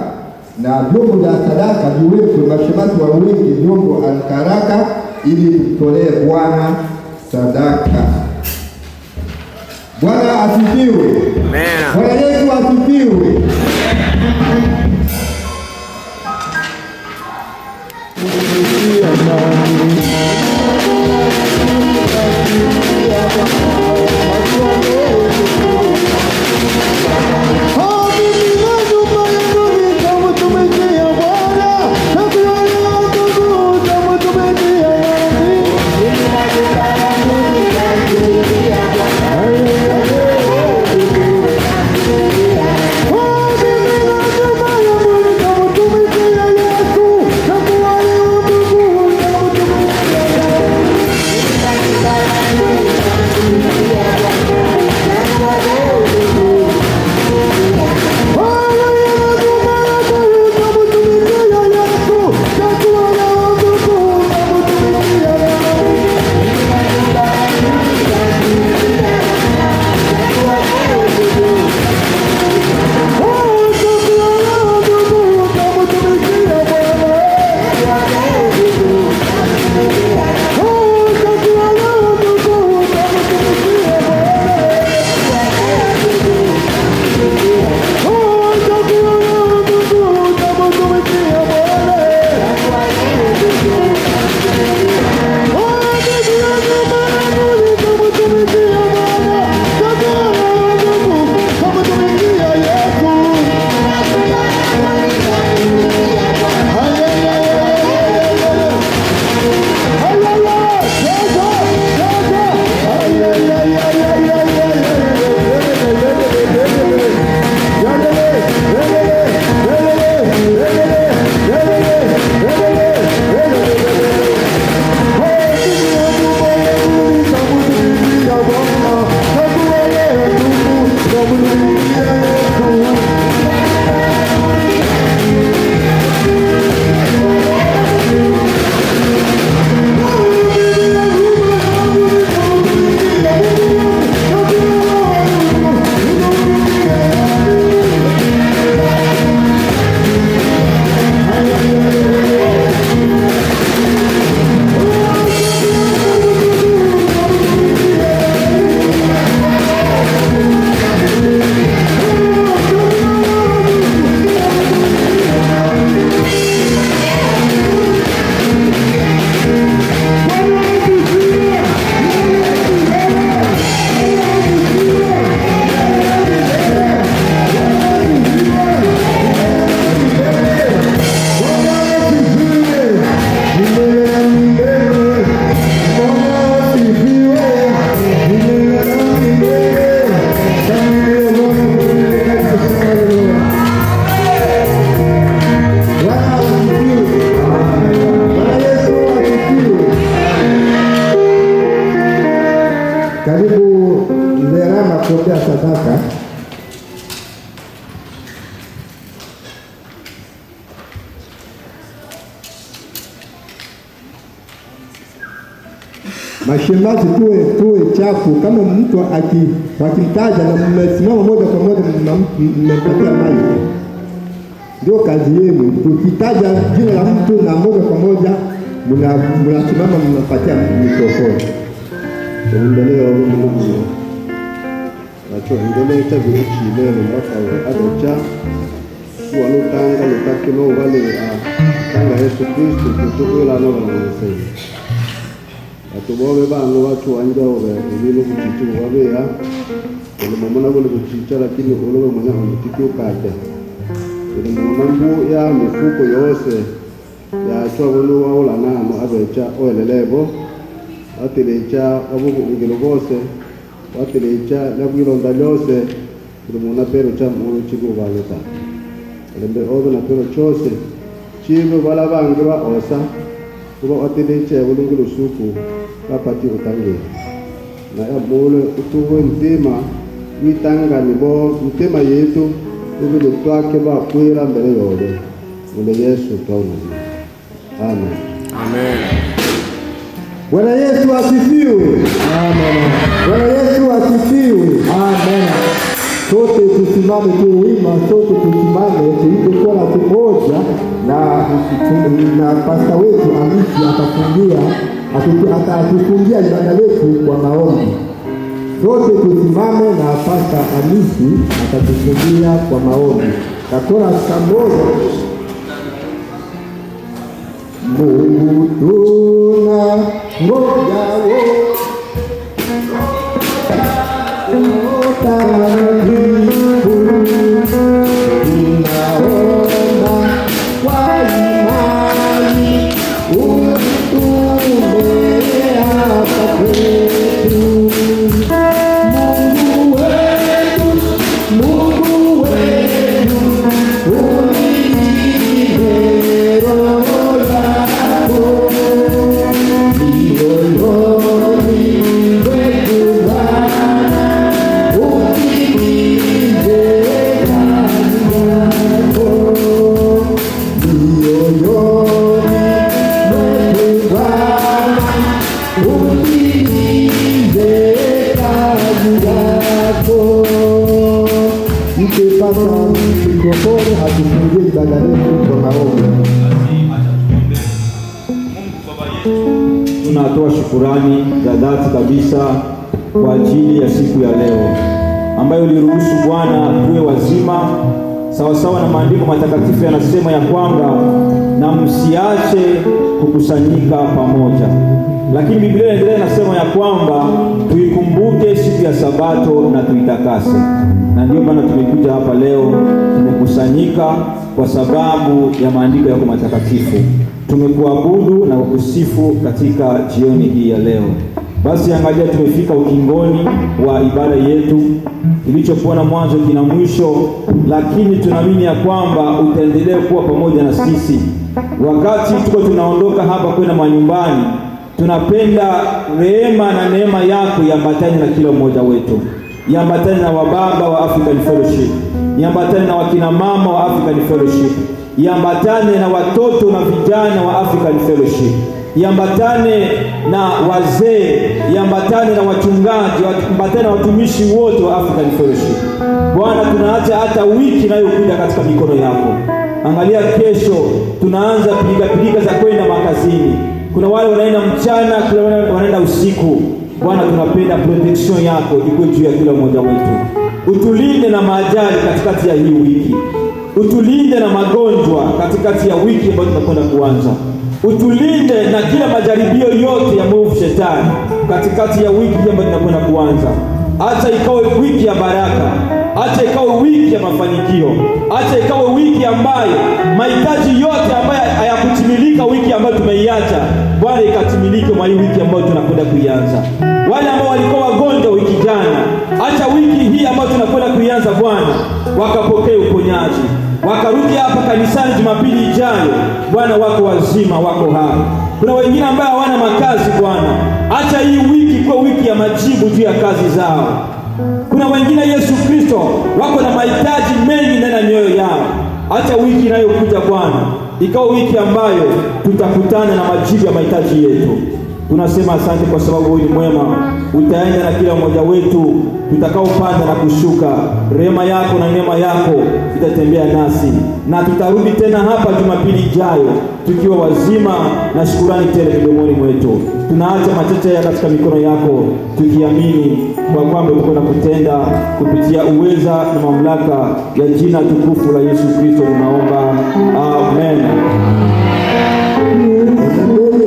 na vyombo vya sadaka viwepo, mashemasi wa wengi vyombo haraka ili tutolee Bwana sadaka. Bwana asifiwe. Amen. Bwana Yesu asifiwe. Oh, Karibu Nderama kuombea sadaka. Mashemaji tuwe chafu. Kama mtu akimtaja na mmesimama moja kwa moja mmempatia maji, ndio kazi yenu. Tukitaja jina la mtu na moja kwa moja mnasimama mnapatia mikrofoni. Endelea Mungu. Endelea tabiri chilelo mpaka adocha kwa lutanga lutakino wale tanga Yesu Kristo kutoka no na atubobe bano watu wanja obe ibilo kuchitu wabe ya ile mwana gole kuchicha lakini ulobe mwana mtikio kate ile mwanangu ya mifuko yose ya chwa wano wala nano abecha olelebo atelecha abubu ngelo bose atelecha nabwilo ndalose ile mwana pero cha mu chigo baleta ile obe na pero chose chibo bala bangi ba osa kuba atelecha bulungulu suku kapati utange na ya bole utuwe mtima witanga nibo mtima yetu ibilo twake ba kwira mbele yole ule Yesu twaona. Amen. Amen. Bwana Yesu asifiwe. Amen. Bwana Yesu asifiwe. Amen. Sote tusimame tu wima, sote tusimame tuite swala moja na pasta wetu Hamisi atatufungia ibada letu kwa maombi. Sote tusimame na pasta Hamisi atatufungia kwa maombi. Kakora kamoja. Mungu tuna ngoja tunatoa shukurani za dhati kabisa kwa ajili ya siku ya leo ambayo uliruhusu Bwana tuwe wazima sawasawa na maandiko matakatifu yanasema ya kwamba na msiache kukusanyika pamoja. Lakini Biblia inaendelea inasema ya kwamba tuikumbuke siku ya Sabato na tuitakase. Na ndio maana tumekuja hapa leo, tumekusanyika kwa sababu ya maandiko yako matakatifu. Tumekuabudu na kukusifu katika jioni hii ya leo. Basi angalia, tumefika ukingoni wa ibada yetu. Kilichokuwa na mwanzo kina mwisho, lakini tunaamini ya kwamba utaendelea kuwa pamoja na sisi. Wakati tuko tunaondoka hapa kwenda manyumbani, tunapenda rehema na neema yako iambatane na kila mmoja wetu. Iambatane na wababa wa African Fellowship, iambatane na wakina mama wa African Fellowship, iambatane na watoto na vijana wa African Fellowship, iambatane na wazee, iambatane na wachungaji, iambatane na watumishi wote wa African Fellowship. Bwana, tunaacha hata wiki inayokuja katika mikono yako. Angalia, kesho tunaanza pilika za kwenda makazini. Kuna wale wanaenda mchana, kuna wale wanaenda usiku. Bwana, tunapenda protection yako ikuwe juu ya kila mmoja wetu. Utulinde na maajali katikati ya hii wiki. Utulinde na magonjwa katikati ya wiki ambayo tunakwenda kuanza. Utulinde na kila majaribio yote ya mwovu shetani katikati ya wiki ambayo tunakwenda kuanza. Acha ikawe wiki ya baraka, acha ikawe wiki ya mafanikio, acha ikawe wiki ambayo mahitaji yote ambayo hayakutimilika wiki ambayo tumeiacha, Bwana ikatimilike mwa hii wiki ambayo tunakwenda kuianza. Wale ambao walikuwa wagonjwa wiki jana, acha wiki hii ambayo tunakwenda kuianza Bwana wakapokee uponyaji, wakarudi hapa kanisani Jumapili ijayo Bwana wako wazima, wako hai. Kuna wengine ambao hawana makazi Bwana, Acha hii wiki kuwa wiki ya majibu juu ya kazi zao. Kuna wengine Yesu Kristo wako na mahitaji mengi ndani ya mioyo yao. Acha wiki inayokuja Bwana ikawa wiki ambayo tutakutana na majibu ya mahitaji yetu. Tunasema asante kwa sababu wewe ni mwema. Utaenda na kila mmoja wetu tutakaopanda na kushuka. Rehema yako na neema yako itatembea nasi, na tutarudi tena hapa Jumapili ijayo tukiwa wazima na shukrani tele midomoni mwetu. Tunaacha machache ya katika mikono yako, tukiamini kwa kwamba uko kutenda kupitia uweza na mamlaka ya jina tukufu la Yesu Kristo tunaomba. Amen.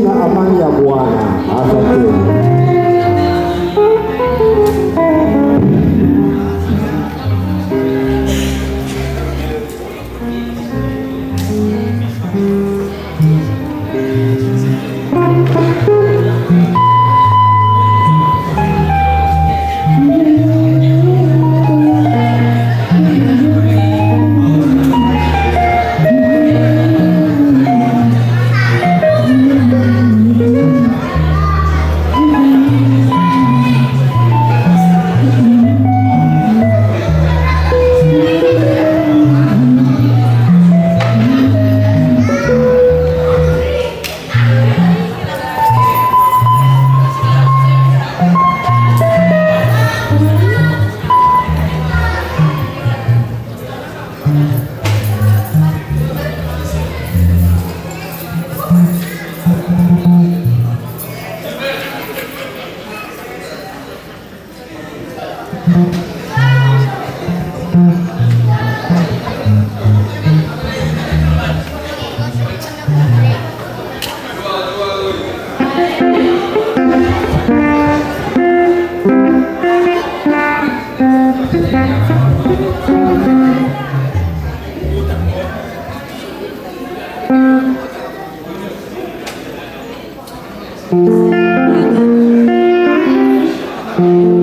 Na amani ya Bwana. Asante. Thank you.